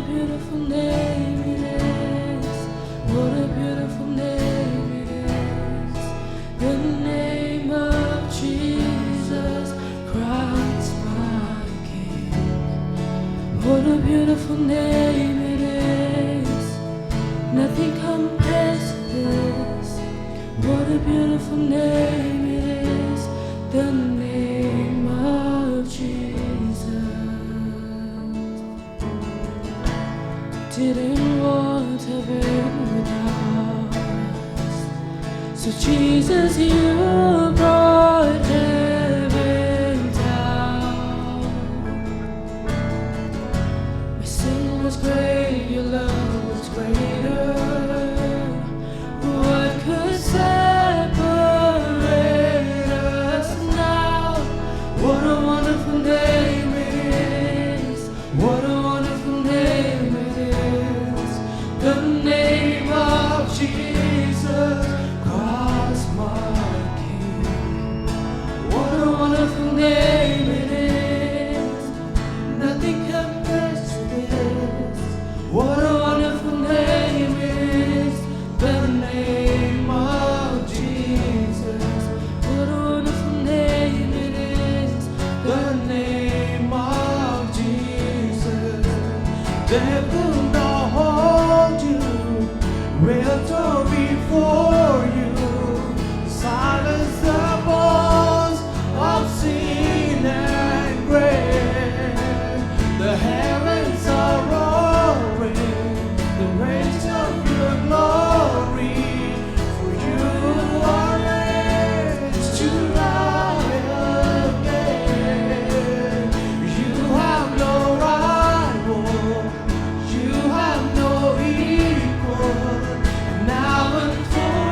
beautiful name it is. What a beautiful name it is. The name of Jesus Christ, my King. What a beautiful name it is. Nothing compares to this. What a beautiful name it is. The name of Jesus. Didn't want heaven without us, so Jesus, you brought heaven down. My sin was great, your love was greater. What could separate us now? What a wonderful name it is. What a wonderful name it is. The name of Jesus Christ, my King. What a wonderful name it is. Nothing compares to this. What a wonderful name it is. The name of Jesus. What a wonderful name it is. The name of Jesus. They will not hold you, will go before you. Silence the voice of sin and grave. The heavens are roaring, the rains of your glory. For you are raised to life again. You have no rival, you have no equal, now and forever.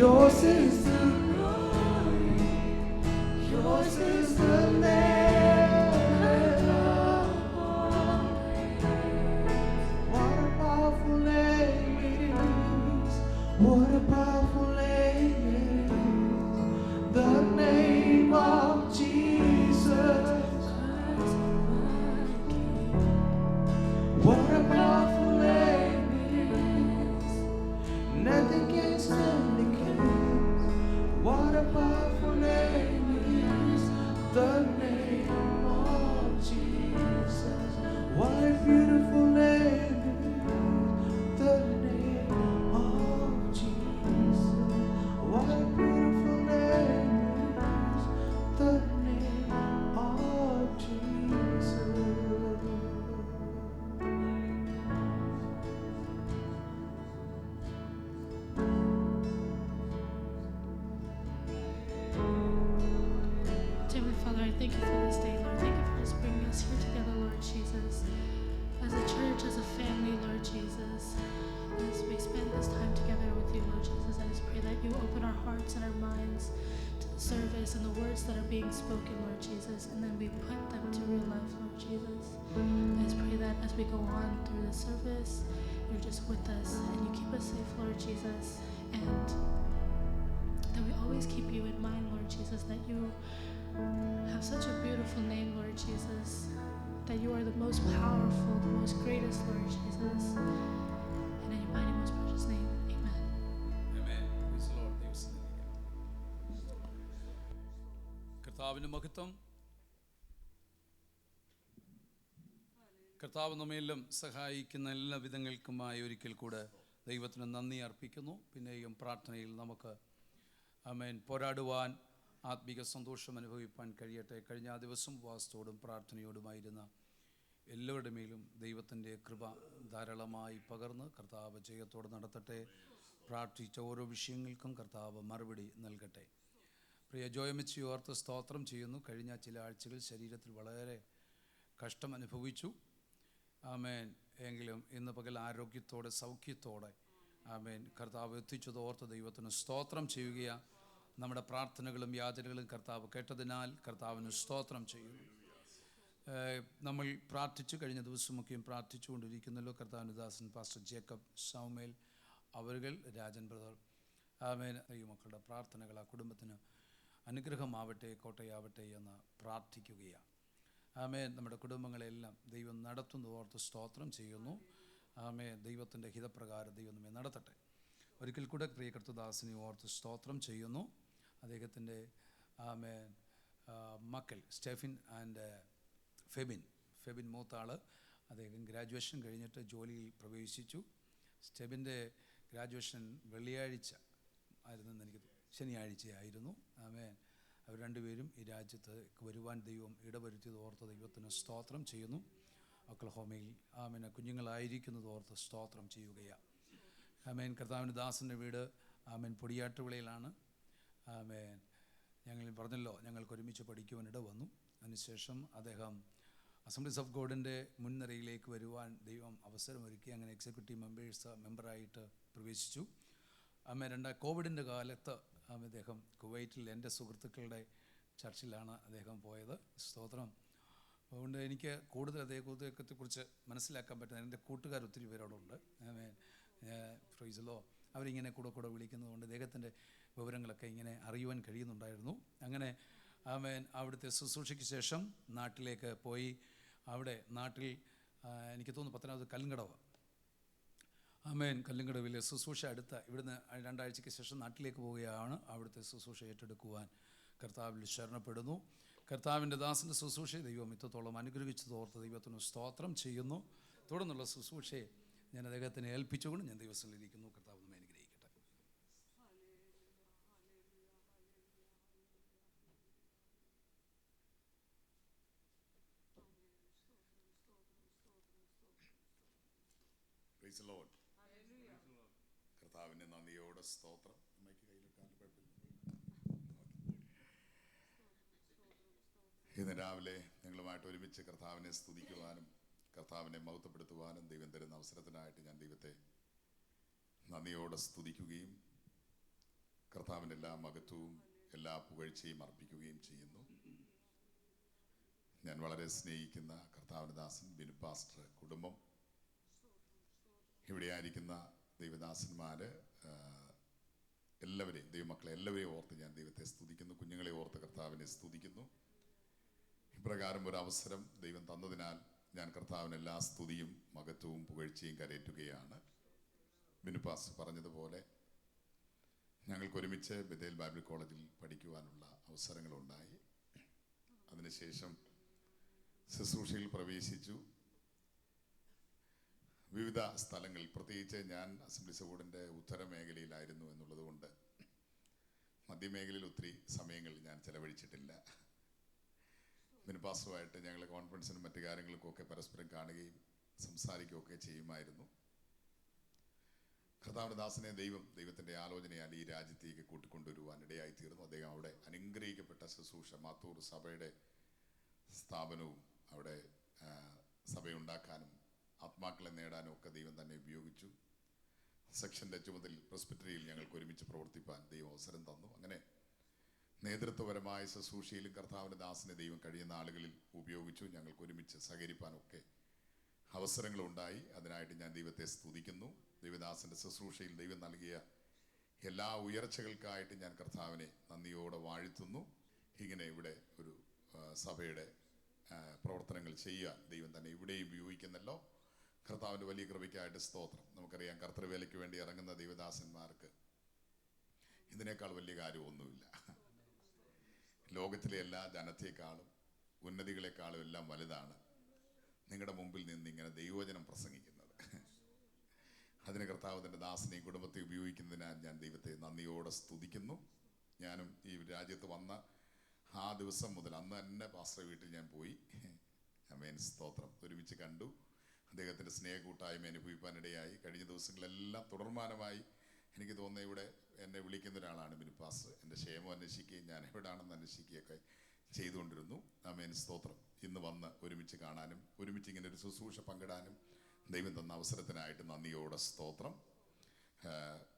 Yours is the glory, yours is the name of all names. What a powerful name it is. What a powerful name it is. The name of Jesus. What a powerful name it is. Nothing can stand against. What a powerful name it is. The name of Jesus. What a beautiful name it is. The name of Jesus. What a beautiful name it is. The name of Jesus. Heavenly Father, I thank you for this day, Lord. Thank you for just bringing us here together, Lord Jesus. As a church, as a family, Lord Jesus. As we spend this time together with you, Lord Jesus, I just pray that you open our hearts and our minds to the service and the words that are being spoken, Lord Jesus, and then we put them to real life, Lord Jesus. I just pray that as we go on through the service, you're just with us and you keep us safe, Lord Jesus, and that we always keep you in mind, Lord Jesus, that you have such a beautiful name, Lord Jesus, that you are the most powerful, the most greatest, Lord Jesus. In your mighty, most precious name, amen. Amen. Praise the Lord. കർത്താവിൻ്റെ മഹത്വം. കർത്താവ് നമ്മയെല്ലാം സഹായിക്കുന്ന എല്ലാ വിധങ്ങൾക്കുമായി ഒരിക്കൽ കൂടെ ദൈവത്തിന് നന്ദി അർപ്പിക്കുന്നു. പിന്നെയും പ്രാർത്ഥനയിൽ നമുക്ക് ആമേൻ പോരാടുവാൻ ആത്മീക സന്തോഷം അനുഭവിപ്പാൻ കഴിയട്ടെ. കഴിഞ്ഞ ദിവസം ഉപവാസത്തോടും പ്രാർത്ഥനയോടുമായിരുന്ന എല്ലാവരുടെ മേലും ദൈവത്തിൻ്റെ കൃപ ധാരാളമായി പകർന്ന് കർത്താവ് ജയത്തോടെ നടത്തട്ടെ. പ്രാർത്ഥിച്ച ഓരോ വിഷയങ്ങൾക്കും കർത്താവ് മറുപടി നൽകട്ടെ. പ്രിയ ജോയമിച്ചി ഓർത്ത് സ്തോത്രം ചെയ്യുന്നു. കഴിഞ്ഞ ചില ആഴ്ചകൾ ശരീരത്തിൽ വളരെ കഷ്ടം അനുഭവിച്ചു. ആമേൻ. എങ്കിലും ഇന്ന് പകൽ ആരോഗ്യത്തോടെ സൗഖ്യത്തോടെ ആമേൻ കർത്താവ് എത്തിച്ചത് ഓർത്ത് ദൈവത്തിന് സ്തോത്രം ചെയ്യുകയാണ്. നമ്മുടെ പ്രാർത്ഥനകളും യാചനകളും കർത്താവ് കേട്ടതിനാൽ കർത്താവിന് സ്തോത്രം ചെയ്യുന്നു. നമ്മൾ പ്രാർത്ഥിച്ചു, കഴിഞ്ഞ ദിവസമൊക്കെയും പ്രാർത്ഥിച്ചുകൊണ്ടിരിക്കുന്നല്ലോ. കർത്താവിൻ്റെ ദാസൻ പാസ്റ്റർ ജേക്കബ് സൗമേൽ അവர்கள், രാജൻ ബ്രദർ, ആമേൻ, ദൈവമക്കളുടെ പ്രാർത്ഥനകൾ ആ കുടുംബത്തിന് അനുഗ്രഹമാവട്ടെ, കോട്ടയാവട്ടെ എന്ന് പ്രാർത്ഥിക്കുകയാണ്. ആമേൻ. നമ്മുടെ കുടുംബങ്ങളെല്ലാം ദൈവം നടത്തുന്നു ഓർത്ത് സ്തോത്രം ചെയ്യുന്നു. ആമേൻ. ദൈവത്തിൻ്റെ ഹിതപ്രകാരം ദൈവം നമ്മെ നടത്തട്ടെ. ഒരിക്കൽ കൂടെ പ്രിയ കർത്തദാസിനെ ഓർത്ത് സ്തോത്രം ചെയ്യുന്നു. അദ്ദേഹത്തിൻ്റെ ആമേൻ മക്കൾ സ്റ്റെഫിൻ ആൻഡ് ഫെബിൻ മൂത്താൾ, അദ്ദേഹം ഗ്രാജുവേഷൻ കഴിഞ്ഞിട്ട് ജോലിയിൽ പ്രവേശിച്ചു. സ്റ്റെഫിൻ്റെ ഗ്രാജുവേഷൻ വെള്ളിയാഴ്ച ആയിരുന്നെന്ന് എനിക്ക് ശനിയാഴ്ചയായിരുന്നു. ആമേൻ. അവർ രണ്ടുപേരും ഈ രാജ്യത്ത് വരുവാൻ ദൈവം ഇടവരുത്തിയത് ഓർത്ത് ദൈവത്തിന് സ്തോത്രം ചെയ്യുന്നു. ഒക്ലഹോമയിൽ ആമേൻ കുഞ്ഞുങ്ങളായിരിക്കുന്നത് ഓർത്ത് സ്തോത്രം ചെയ്യുകയാണ്. ആമേൻ. കർത്താവിൻ്റെ ദാസൻ്റെ വീട് ആമേൻ പൊടിയാട്ടുവിളയിലാണ്. ആമേൻ. ഞങ്ങൾ പറഞ്ഞല്ലോ, ഞങ്ങൾക്ക് ഒരുമിച്ച് പഠിക്കുവാനിട വന്നു. അതിനുശേഷം അദ്ദേഹം അസംബ്ലീസ് ഓഫ് ഗോഡിൻ്റെ മുൻനിരയിലേക്ക് വരുവാൻ ദൈവം അവസരമൊരുക്കി. അങ്ങനെ എക്സിക്യൂട്ടീവ് മെമ്പറായിട്ട് പ്രവേശിച്ചു. ആമേൻ. കോവിഡിൻ്റെ കാലത്ത് അദ്ദേഹം കുവൈറ്റിൽ എൻ്റെ സുഹൃത്തുക്കളുടെ ചർച്ചിലാണ് അദ്ദേഹം പോയത്. സ്തോത്രം. അതുകൊണ്ട് എനിക്ക് കൂടുതൽ അദ്ദേഹത്തെക്കുറിച്ച് മനസ്സിലാക്കാൻ പറ്റുന്നത് എൻ്റെ കൂട്ടുകാർ ഒത്തിരി പേരോടുണ്ട്. ആമേൻ. ഫ്രൈസലോ അവരിങ്ങനെ കൂടെ വിളിക്കുന്നതുകൊണ്ട് അദ്ദേഹത്തിൻ്റെ വിവരങ്ങളൊക്കെ ഇങ്ങനെ അറിയുവാൻ കഴിയുന്നുണ്ടായിരുന്നു. അങ്ങനെ ആമേൻ അവിടുത്തെ ശുശ്രൂഷയ്ക്ക് ശേഷം നാട്ടിലേക്ക് പോയി. അവിടെ നാട്ടിൽ എനിക്ക് തോന്നുന്നു പത്തനാപുരത്ത് കല്ലുങ്കടവ്, ആമേൻ, കല്ലുങ്കടവിലെ ശുശ്രൂഷ അടുത്ത ഇവിടുന്ന് 2 ആഴ്ചയ്ക്ക് ശേഷം നാട്ടിലേക്ക് പോവുകയാണ്. അവിടുത്തെ ശുശ്രൂഷ ഏറ്റെടുക്കുവാൻ കർത്താവിൽ ശരണപ്പെടുന്നു. കർത്താവിൻ്റെ ദാസൻ്റെ ശുശ്രൂഷയെ ദൈവം ഇത്രത്തോളം അനുഗ്രഹിച്ചതോർത്ത് ദൈവത്തിന് സ്തോത്രം ചെയ്യുന്നു. തുടർന്നുള്ള ശുശ്രൂഷയെ ഞാൻ അദ്ദേഹത്തിന് ഏൽപ്പിച്ചുകൊണ്ട് ഞാൻ ദിവസങ്ങളിലിരിക്കുന്നു. കർത്താവ് നമ്മെ അനുഗ്രഹിക്കട്ടെ. Praise the Lord. കർത്താവിൻ്റെ നന്ദിയോടെ സ്തോത്രം. ഇന്ന് രാവിലെ ഞങ്ങളുമായിട്ട് ഒരുമിച്ച് കർത്താവിനെ സ്തുതിക്കുവാനും കർത്താവിനെ മഹത്വപ്പെടുത്തുവാനും ദൈവം തരുന്ന അവസരത്തിനായിട്ട് ഞാൻ ദൈവത്തെ നന്ദിയോടെ സ്തുതിക്കുകയും കർത്താവിൻ്റെ എല്ലാ മഹത്വവും എല്ലാ പുകഴ്ചയും അർപ്പിക്കുകയും ചെയ്യുന്നു. ഞാൻ വളരെ സ്നേഹിക്കുന്ന കർത്താവിൻ്റെ ദാസൻ ബിനു പാസ്റ്റർ, കുടുംബം, ഇവിടെ ആയിരിക്കുന്ന ദൈവദാസന്മാർ, എല്ലാവരെയും, ദൈവമക്കളെ എല്ലാവരെയും ഓർത്ത് ഞാൻ ദൈവത്തെ സ്തുതിക്കുന്നു. കുഞ്ഞുങ്ങളെ ഓർത്ത് കർത്താവിനെ സ്തുതിക്കുന്നു. ഇപ്രകാരം ഒരു അവസരം ദൈവം തന്നതിനാൽ ഞാൻ കർത്താവിന് എല്ലാ സ്തുതിയും മഹത്വവും പുകഴ്ചയും കരയറ്റുകയാണ്. ബിനു പാസ്റ്റർ പറഞ്ഞതുപോലെ ഞങ്ങൾക്ക് ഒരുമിച്ച് ബഥേൽ ബൈബിൾ കോളേജിൽ പഠിക്കുവാനുള്ള അവസരങ്ങളുണ്ടായി. അതിനുശേഷം ശുശ്രൂഷയിൽ പ്രവേശിച്ചു. വിവിധ സ്ഥലങ്ങളിൽ, പ്രത്യേകിച്ച് ഞാൻ അസംബ്ലീസ് ബോർഡിൻ്റെ ഉത്തരമേഖലയിലായിരുന്നു എന്നുള്ളത് കൊണ്ട് മധ്യമേഖലയിൽ ഒത്തിരി സമയങ്ങൾ ഞാൻ ചെലവഴിച്ചിട്ടില്ല. ബിനുപാസുമായിട്ട് ഞങ്ങൾ കോൺഫറൻസിനും മറ്റു കാര്യങ്ങൾക്കൊക്കെ പരസ്പരം കാണുകയും സംസാരിക്കുകയൊക്കെ ചെയ്യുമായിരുന്നു. കർത്താവിൻ്റെ ദാസനെ ദൈവത്തിൻ്റെ ആലോചനയാൽ ഈ രാജ്യത്തേക്ക് കൂട്ടിക്കൊണ്ടുവരുവാൻ ഇടയായിത്തീർന്നു. അദ്ദേഹം അവിടെ അനുഗ്രഹിക്കപ്പെട്ട ശുശ്രൂഷ, മാത്തൂർ സഭയുടെ സ്ഥാപനവും അവിടെ സഭയുണ്ടാക്കാനും ആത്മാക്കളെ നേടാനും ഒക്കെ ദൈവം തന്നെ ഉപയോഗിച്ചു. സെക്ഷൻ്റെ ചുമതലയിൽ പ്രെസ്ബിറ്ററിയിൽ ഞങ്ങൾക്ക് ഒരുമിച്ച് പ്രവർത്തിപ്പാൻ ദൈവം അവസരം തന്നു. അങ്ങനെ നേതൃത്വപരമായ ശുശ്രൂഷയിലും കർത്താവിൻ്റെ ദാസനെ ദൈവം കഴിയുന്ന ആളുകളിൽ ഉപയോഗിച്ചു. ഞങ്ങൾക്ക് ഒരുമിച്ച് സഹകരിപ്പാനൊക്കെ അവസരങ്ങളുണ്ടായി. അതിനായിട്ട് ഞാൻ ദൈവത്തെ സ്തുതിക്കുന്നു. ദൈവദാസൻ്റെ ശുശ്രൂഷയിൽ ദൈവം നൽകിയ എല്ലാ ഉയർച്ചകൾക്കായിട്ട് ഞാൻ കർത്താവിനെ നന്ദിയോടെ വാഴ്ത്തുന്നു. ഇങ്ങനെ ഇവിടെ ഒരു സഭയുടെ പ്രവർത്തനങ്ങൾ ചെയ്യാൻ ദൈവം തന്നെ ഇവിടെയും ഉപയോഗിക്കുന്നല്ലോ. കർത്താവിൻ്റെ വലിയ കൃപയ്ക്കായിട്ട് സ്തോത്രം. നമുക്കറിയാം, കർത്തൃവേലയ്ക്ക് വേണ്ടി ഇറങ്ങുന്ന ദൈവദാസന്മാർക്ക് ഇതിനേക്കാൾ വലിയ കാര്യമൊന്നുമില്ല. ലോകത്തിലെ എല്ലാ ജനത്തെക്കാളും ഉന്നതികളെക്കാളും എല്ലാം വലുതാണ് നിങ്ങളുടെ മുമ്പിൽ നിന്ന് ഇങ്ങനെ ദൈവവചനം പ്രസംഗിക്കുന്നത്. അതിന് കർത്താവ് തൻ്റെ ദാസനെയും കുടുംബത്തെ ഉപയോഗിക്കുന്നതിനാൽ ഞാൻ ദൈവത്തെ നന്ദിയോടെ സ്തുതിക്കുന്നു. ഞാനും ഈ രാജ്യത്ത് വന്ന ആ ദിവസം മുതൽ അന്ന് തന്നെ പാസ്റ്റർ വീട്ടിൽ ഞാൻ പോയി. ആമേൻ, സ്തോത്രം. ഒരുമിച്ച് കണ്ടു. അദ്ദേഹത്തിൻ്റെ സ്നേഹകൂട്ടായ്മ അനുഭവിക്കാനിടയായി. കഴിഞ്ഞ ദിവസങ്ങളെല്ലാം തുടർമാനമായി എനിക്ക് തോന്നുന്നത് ഇവിടെ എന്നെ വിളിക്കുന്ന ഒരാളാണ് ബിനു പാസ്റ്റർ. എൻ്റെ ക്ഷേമം അന്വേഷിക്കുകയും ഞാൻ എവിടെയാണെന്ന് അന്വേഷിക്കുകയൊക്കെ ചെയ്തുകൊണ്ടിരുന്നു. ആമേൻ, സ്തോത്രം. ഇന്ന് വന്ന് ഒരുമിച്ച് കാണാനും ഒരുമിച്ച് ഇങ്ങനെ ഒരു ശുശ്രൂഷ പങ്കിടാനും ദൈവം തന്ന അവസരത്തിനായിട്ട് നന്ദിയോടെ സ്തോത്രം.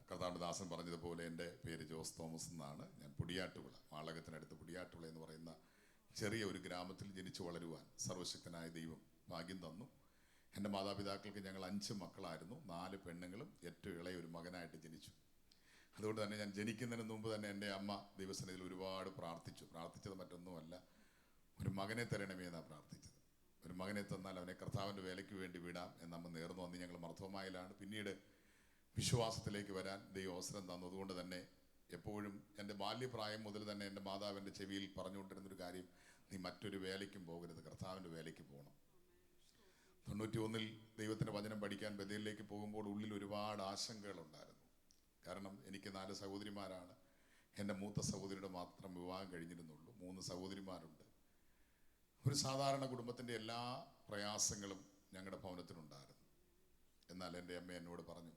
കർത്താവിൻ്റെ ദാസൻ പറഞ്ഞതുപോലെ എൻ്റെ പേര് ജോസ് തോമസ് എന്നാണ്. ഞാൻ പുടിയാട്ടുവിള, വാളകത്തിനടുത്ത് പുടിയാട്ടുവിള എന്ന് പറയുന്ന ചെറിയ ഒരു ഗ്രാമത്തിൽ ജനിച്ചു വളരുവാൻ സർവശക്തനായ ദൈവം ഭാഗ്യം തന്നു. എൻ്റെ മാതാപിതാക്കൾക്ക് ഞങ്ങൾ 5 മക്കളായിരുന്നു. 4 പെണ്ണുങ്ങളും ഏറ്റവും ഇളയ ഒരു മകനായിട്ട് ജനിച്ചു. അതുകൊണ്ട് തന്നെ ഞാൻ ജനിക്കുന്നതിന് മുമ്പ് തന്നെ എൻ്റെ അമ്മ ദൈവസന്നിധിയിൽ ഒരുപാട് പ്രാർത്ഥിച്ചത് മറ്റൊന്നുമല്ല, ഒരു മകനെ തരണമേ എന്നാണ് പ്രാർത്ഥിച്ചത്. ഒരു മകനെ തന്നാൽ അവനെ കർത്താവിൻ്റെ വേലയ്ക്ക് വേണ്ടി വിടാം എന്നമ്മ നേർന്നു. അന്ന് ഞങ്ങൾ മർത്തോമായിലാണ്. പിന്നീട് വിശ്വാസത്തിലേക്ക് വരാൻ ദൈവം അവസരം തന്നു. അതുകൊണ്ട് തന്നെ എപ്പോഴും എൻ്റെ ബാല്യപ്രായം മുതൽ തന്നെ എൻ്റെ മാതാവ് എൻ്റെ ചെവിയിൽ പറഞ്ഞുകൊണ്ടിരുന്നൊരു കാര്യം, നീ മറ്റൊരു വേലയ്ക്കും പോകരുത്, കർത്താവിൻ്റെ വേലയ്ക്ക് പോകണം. 91 ദൈവത്തിൻ്റെ വചനം പഠിക്കാൻ ബഥേലിലേക്ക് പോകുമ്പോൾ ഉള്ളിൽ ഒരുപാട് ആശങ്കകളുണ്ടായിരുന്നു. കാരണം എനിക്ക് 4 സഹോദരിമാരാണ്. എൻ്റെ മൂത്ത സഹോദരിയുടെ മാത്രം വിവാഹം കഴിഞ്ഞിരുന്നുള്ളൂ. 3 സഹോദരിമാരുണ്ട്. ഒരു സാധാരണ കുടുംബത്തിൻ്റെ എല്ലാ പ്രയാസങ്ങളും ഞങ്ങളുടെ ഭവനത്തിനുണ്ടായിരുന്നു. എന്നാൽ എൻ്റെ അമ്മ എന്നോട് പറഞ്ഞു,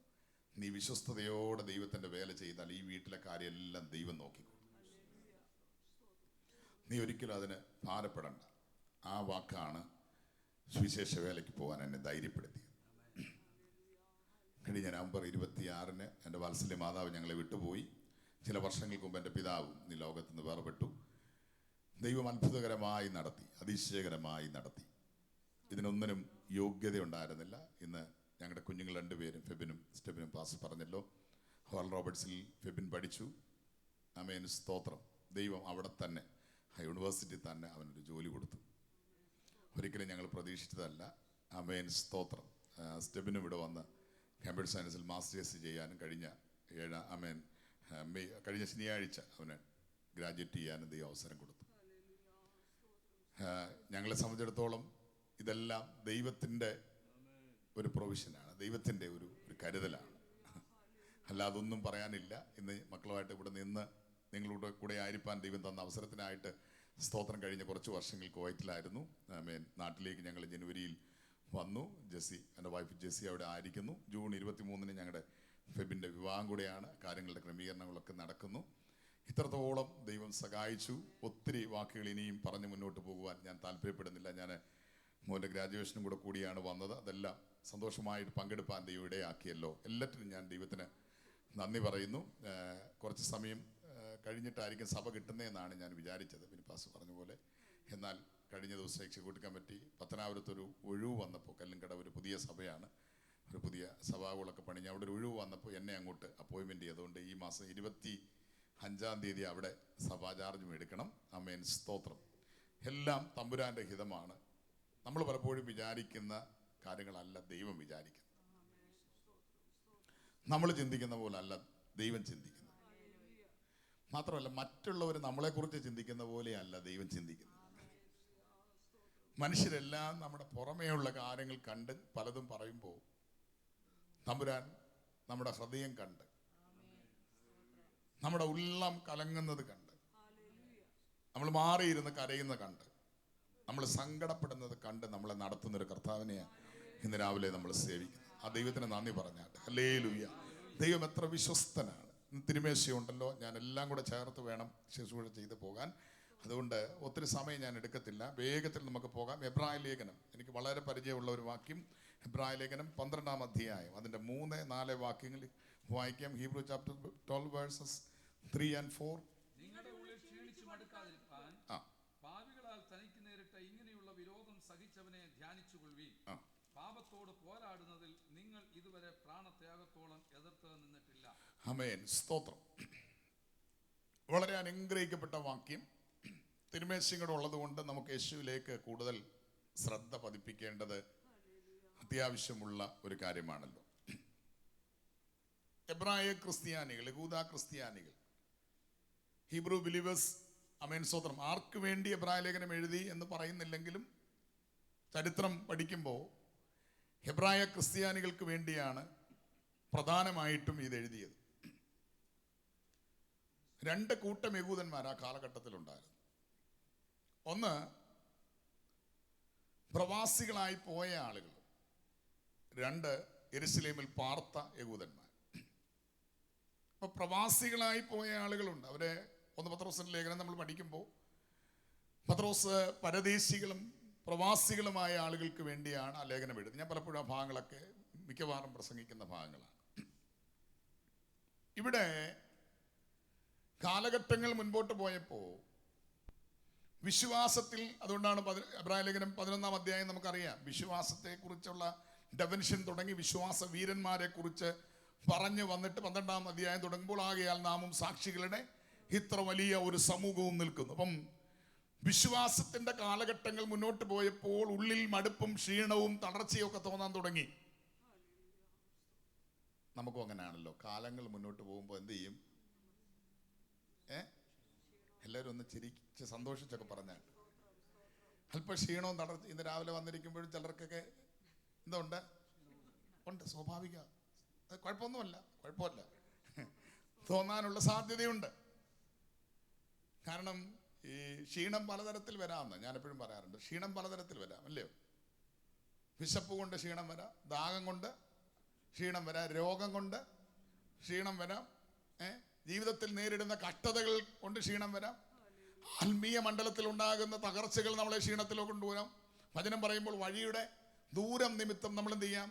നീ വിശ്വസ്തയോടെ ദൈവത്തിൻ്റെ വേല ചെയ്താൽ ഈ വീട്ടിലെ കാര്യമെല്ലാം ദൈവം നോക്കിക്കോളും, നീ ഒരിക്കലും അതിന് ഭാരപ്പെടണ്ട. ആ വാക്കാണ് സുവിശേഷ വേലയ്ക്ക് പോകാൻ എന്നെ ധൈര്യപ്പെടുത്തിയത്. കഴിഞ്ഞ നവംബർ 26-ന് എൻ്റെ വാത്സല്യ മാതാവ് ഞങ്ങളെ വിട്ടുപോയി. ചില വർഷങ്ങൾക്ക് മുമ്പ് എൻ്റെ പിതാവും ഈ ലോകത്ത് നിന്ന് വേർപെട്ടു. ദൈവം അത്ഭുതകരമായി നടത്തി, അതിശയകരമായി നടത്തി. ഇതിനൊന്നിനും യോഗ്യത ഉണ്ടായിരുന്നില്ല. ഇന്ന് ഞങ്ങളുടെ കുഞ്ഞുങ്ങൾ 2 പേരും, ഫെബിനും സ്റ്റെബിനും പാസ് പറഞ്ഞല്ലോ, ഹോൾ റോബർട്ട്സിൽ ഫെബിൻ പഠിച്ചു. ആമേൻ, സ്തോത്രം. ദൈവം അവിടെ തന്നെ ആ യൂണിവേഴ്സിറ്റി തന്നെ അവനൊരു ജോലി കൊടുത്തു. ഒരിക്കലും ഞങ്ങൾ പ്രതീക്ഷിച്ചതല്ല. ആമേൻ, സ്തോത്രം. സ്റ്റെബിനും ഇവിടെ വന്ന് കമ്പ്യൂട്ടർ സയൻസിൽ മാസ്റ്റേഴ്സ് ചെയ്യാനും കഴിഞ്ഞ ശനിയാഴ്ച അവന് ഗ്രാജുവേറ്റ് ചെയ്യാനും ദൈവം അവസരം കൊടുത്തു. ഞങ്ങളെ സംബന്ധിച്ചിടത്തോളം ഇതെല്ലാം ദൈവത്തിൻ്റെ ഒരു പ്രൊവിഷനാണ്, ദൈവത്തിൻ്റെ ഒരു കരുതലാണ്. അല്ലാതൊന്നും പറയാനില്ല. ഇന്ന് മക്കളുമായിട്ട് ഇവിടെ നിന്ന് നിങ്ങളുടെ കൂടെ ആയിരിക്കാൻ ദൈവം തന്ന അവസരത്തിനായിട്ട് സ്തോത്രം. കഴിഞ്ഞ കുറച്ച് വർഷങ്ങൾ കുവൈറ്റിലായിരുന്നു. നാട്ടിലേക്ക് ഞങ്ങൾ ജനുവരിയിൽ വന്നു. ജെസ്സി, എൻ്റെ വൈഫ് ജെസ്സി അവിടെ ആയിരിക്കുന്നു. ജൂൺ 23-ന് ഞങ്ങളുടെ ഫെബിൻ്റെ വിവാഹം കൂടെയാണ്. കാര്യങ്ങളുടെ ക്രമീകരണങ്ങളൊക്കെ നടക്കുന്നു. ഇത്രത്തോളം ദൈവം സഹായിച്ചു. ഒത്തിരി വാക്കുകൾ ഇനിയും പറഞ്ഞ് മുന്നോട്ട് പോകുവാൻ ഞാൻ താല്പര്യപ്പെടുന്നില്ല. ഞാൻ മോൻ്റെ ഗ്രാജുവേഷനും കൂടിയാണ് വന്നത്. അതെല്ലാം സന്തോഷമായിട്ട് പങ്കെടുപ്പാൻ ദൈവം ഇടയാക്കിയല്ലോ. എല്ലാറ്റിനും ഞാൻ ദൈവത്തിന് നന്ദി പറയുന്നു. കുറച്ച് സമയം കഴിഞ്ഞിട്ടായിരിക്കും സഭ കിട്ടുന്നതെന്നാണ് ഞാൻ വിചാരിച്ചത്. പിന്നെ പാസ് പറഞ്ഞ പോലെ. എന്നാൽ കഴിഞ്ഞ ദിവസം എക്സിക്യൂട്ടീവ് കമ്മിറ്റി പത്തനാപുരത്തൊരു ഒഴിവ് വന്നപ്പോൾ, കല്ലുംകട ഒരു പുതിയ സഭയാണ്, ഒരു പുതിയ സഭാകളൊക്കെ പണിഞ്ഞ് അവിടെ ഒരു ഒഴിവ് വന്നപ്പോൾ എന്നെ അങ്ങോട്ട് അപ്പോയിൻമെൻറ്റ് ചെയ്തുകൊണ്ട് ഈ മാസം 25 അവിടെ സഭാ ചാർജും എടുക്കണം. ആമേൻ, സ്തോത്രം. എല്ലാം തമ്പുരാൻ്റെ ഹിതമാണ്. നമ്മൾ പലപ്പോഴും വിചാരിക്കുന്ന കാര്യങ്ങളല്ല ദൈവം വിചാരിക്കുന്നത്. നമ്മൾ ചിന്തിക്കുന്ന പോലല്ല ദൈവം ചിന്തിക്കുന്നത്. മാത്രമല്ല, മറ്റുള്ളവർ നമ്മളെക്കുറിച്ച് ചിന്തിക്കുന്ന പോലെയല്ല ദൈവം ചിന്തിക്കുന്നത്. മനുഷ്യരെല്ലാം നമ്മുടെ പുറമേയുള്ള കാര്യങ്ങൾ കണ്ട് പലതും പറയുമ്പോൾ തമ്പുരാൻ നമ്മുടെ ഹൃദയം കണ്ട്, നമ്മുടെ ഉള്ളം കലങ്ങുന്നത് കണ്ട്, നമ്മൾ മാറിയിരുന്ന് കരയുന്ന കണ്ട്, നമ്മൾ സങ്കടപ്പെടുന്നത് കണ്ട് നമ്മളെ നടത്തുന്നൊരു കർത്താവിനെയാണ് ഇന്ന് രാവിലെ നമ്മൾ സേവിക്കുന്നത്. ആ ദൈവത്തിന് നന്ദി പറഞ്ഞാട്ടെ. ഹല്ലേലൂയ. ദൈവം എത്ര വിശ്വസ്തനാണ്. തിരുമേശയുണ്ടല്ലോ, ഞാൻ എല്ലാം കൂടെ ചേർത്ത് വേണം ശുശ്രൂഷ ചെയ്ത് പോകാൻ. അതുകൊണ്ട് ഒത്തിരി സമയം ഞാൻ എടുക്കത്തില്ല, വേഗത്തിൽ നമുക്ക് പോകാം. എബ്രായ ലേഖനം എനിക്ക് വളരെ പരിചയമുള്ള ഒരു വാക്യം. എബ്രായ ലേഖനം 12-ാം അധ്യായം അതിൻ്റെ 3-4 വാക്യങ്ങൾ വായിക്കാം. Hebrew chapter 12 versus 3 and 4. നിങ്ങളുടെ ഉള്ളിൽ ക്ഷീണിച്ചു മടുക്കാതിരിക്കാൻ പാപികളാൽ തനിക്ക് നേരിട്ട ഇങ്ങനെയുള്ള വിരോധം സഹിച്ചവനെ ധ്യാനിച്ചുകൊള്ളുവീൻ. പാപത്തോട് പോരാടുന്നതിൽ നിങ്ങൾ ഇതുവരെ പ്രാണത്യാഗത്തോളം എതിർത്ത് നിന്നിട്ടില്ല. ആമേൻ, സ്തോത്രം. വളരെ അനുഗ്രഹിക്കപ്പെട്ട വാക്യം. തിരുമേശികൾ ഉള്ളത് കൊണ്ട് നമുക്ക് യേശുവിലേക്ക് കൂടുതൽ ശ്രദ്ധ പതിപ്പിക്കേണ്ടത് അത്യാവശ്യമുള്ള ഒരു കാര്യമാണല്ലോ. എബ്രായ ക്രിസ്ത്യാനികൾ, യഹൂദ ക്രിസ്ത്യാനികൾ, ഹീബ്രു ബിലീവേഴ്സ്, ആമേൻ, സ്തോത്രം, ആർക്ക് വേണ്ടി എബ്രായ ലേഖനം എഴുതി എന്ന് പറയുന്നില്ലെങ്കിലും ചരിത്രം പഠിക്കുമ്പോൾ എബ്രായ ക്രിസ്ത്യാനികൾക്ക് വേണ്ടിയാണ് പ്രധാനമായിട്ടും ഇത് എഴുതിയത്. 2 കൂട്ടം യഹൂദന്മാർ ആ കാലഘട്ടത്തിലുണ്ടായിരുന്നു. ഒന്ന്, പ്രവാസികളായി പോയ ആളുകൾ. 2, യെരുശലേമിൽ പാർത്ത യഹൂദന്മാർ. അപ്പോൾ പ്രവാസികളായി പോയ ആളുകളുണ്ട്. അവരെ 1 പത്രോസിന്റെ ലേഖനം നമ്മൾ പഠിക്കുമ്പോൾ പത്രോസ് പരദേശികളും പ്രവാസികളുമായ ആളുകൾക്ക് വേണ്ടിയാണ് ആ ലേഖനം എഴുതുന്നത്. ഞാൻ പലപ്പോഴും ആ ഭാഗങ്ങളൊക്കെ മിക്കവാറും പ്രസംഗിക്കുന്ന ഭാഗങ്ങളാണ്. ഇവിടെ കാലഘട്ടങ്ങൾ മുൻപോട്ട് പോയപ്പോൾ വിശ്വാസത്തിൽ, അതുകൊണ്ടാണ് എബ്രായ ലേഖനം 11-ാം അധ്യായം നമുക്കറിയാം, വിശ്വാസത്തെക്കുറിച്ചുള്ള ഡെഫിനിഷൻ തുടങ്ങി വിശ്വാസ വീരന്മാരെ കുറിച്ച് പറഞ്ഞു വന്നിട്ട് 12-ാം അധ്യായം തുടങ്ങുമ്പോൾ ആകയാൽ നാമും സാക്ഷികളുടെ ഇത്ര വലിയ ഒരു സമൂഹവും നിൽക്കുന്നു. അപ്പം വിശ്വാസത്തിന്റെ കാലഘട്ടങ്ങൾ മുന്നോട്ട് പോയപ്പോൾ ഉള്ളിൽ മടുപ്പും ക്ഷീണവും തളർച്ചയും ഒക്കെ തോന്നാൻ തുടങ്ങി. നമുക്കും അങ്ങനെയാണല്ലോ. കാലങ്ങൾ മുന്നോട്ട് പോകുമ്പോൾ എന്ത് ചെയ്യും? എല്ലാവരും ഒന്ന് ചിരിച്ച് സന്തോഷിച്ചൊക്കെ പറഞ്ഞാൽ അല്പം ക്ഷീണവും തളർച്ച. ഇന്ന് രാവിലെ വന്നിരിക്കുമ്പോഴും ചിലർക്കൊക്കെ എന്തുണ്ട്? ഉണ്ട്, സ്വാഭാവിക. കുഴപ്പമില്ല തോന്നാനുള്ള സാധ്യതയുണ്ട്. കാരണം ഈ ക്ഷീണം പലതരത്തിൽ വരാമെന്ന് ഞാൻ എപ്പോഴും പറയാറുണ്ട്. ക്ഷീണം പലതരത്തിൽ വരാം, അല്ലയോ? വിശപ്പ് കൊണ്ട് ക്ഷീണം വരാം, ദാഹം കൊണ്ട് ക്ഷീണം വരാം, രോഗം കൊണ്ട് ക്ഷീണം വരാം, ജീവിതത്തിൽ നേരിടുന്ന കഷ്ടതകൾ കൊണ്ട് ക്ഷീണം വരാം, ആത്മീയ മണ്ഡലത്തിൽ ഉണ്ടാകുന്ന തകർച്ചകൾ നമ്മളെ ക്ഷീണത്തിലേക്ക് കൊണ്ടുവരാം. വചനം പറയുമ്പോൾ വഴിയുടെ ദൂരം നിമിത്തം നമ്മൾ എന്ത് ചെയ്യാം?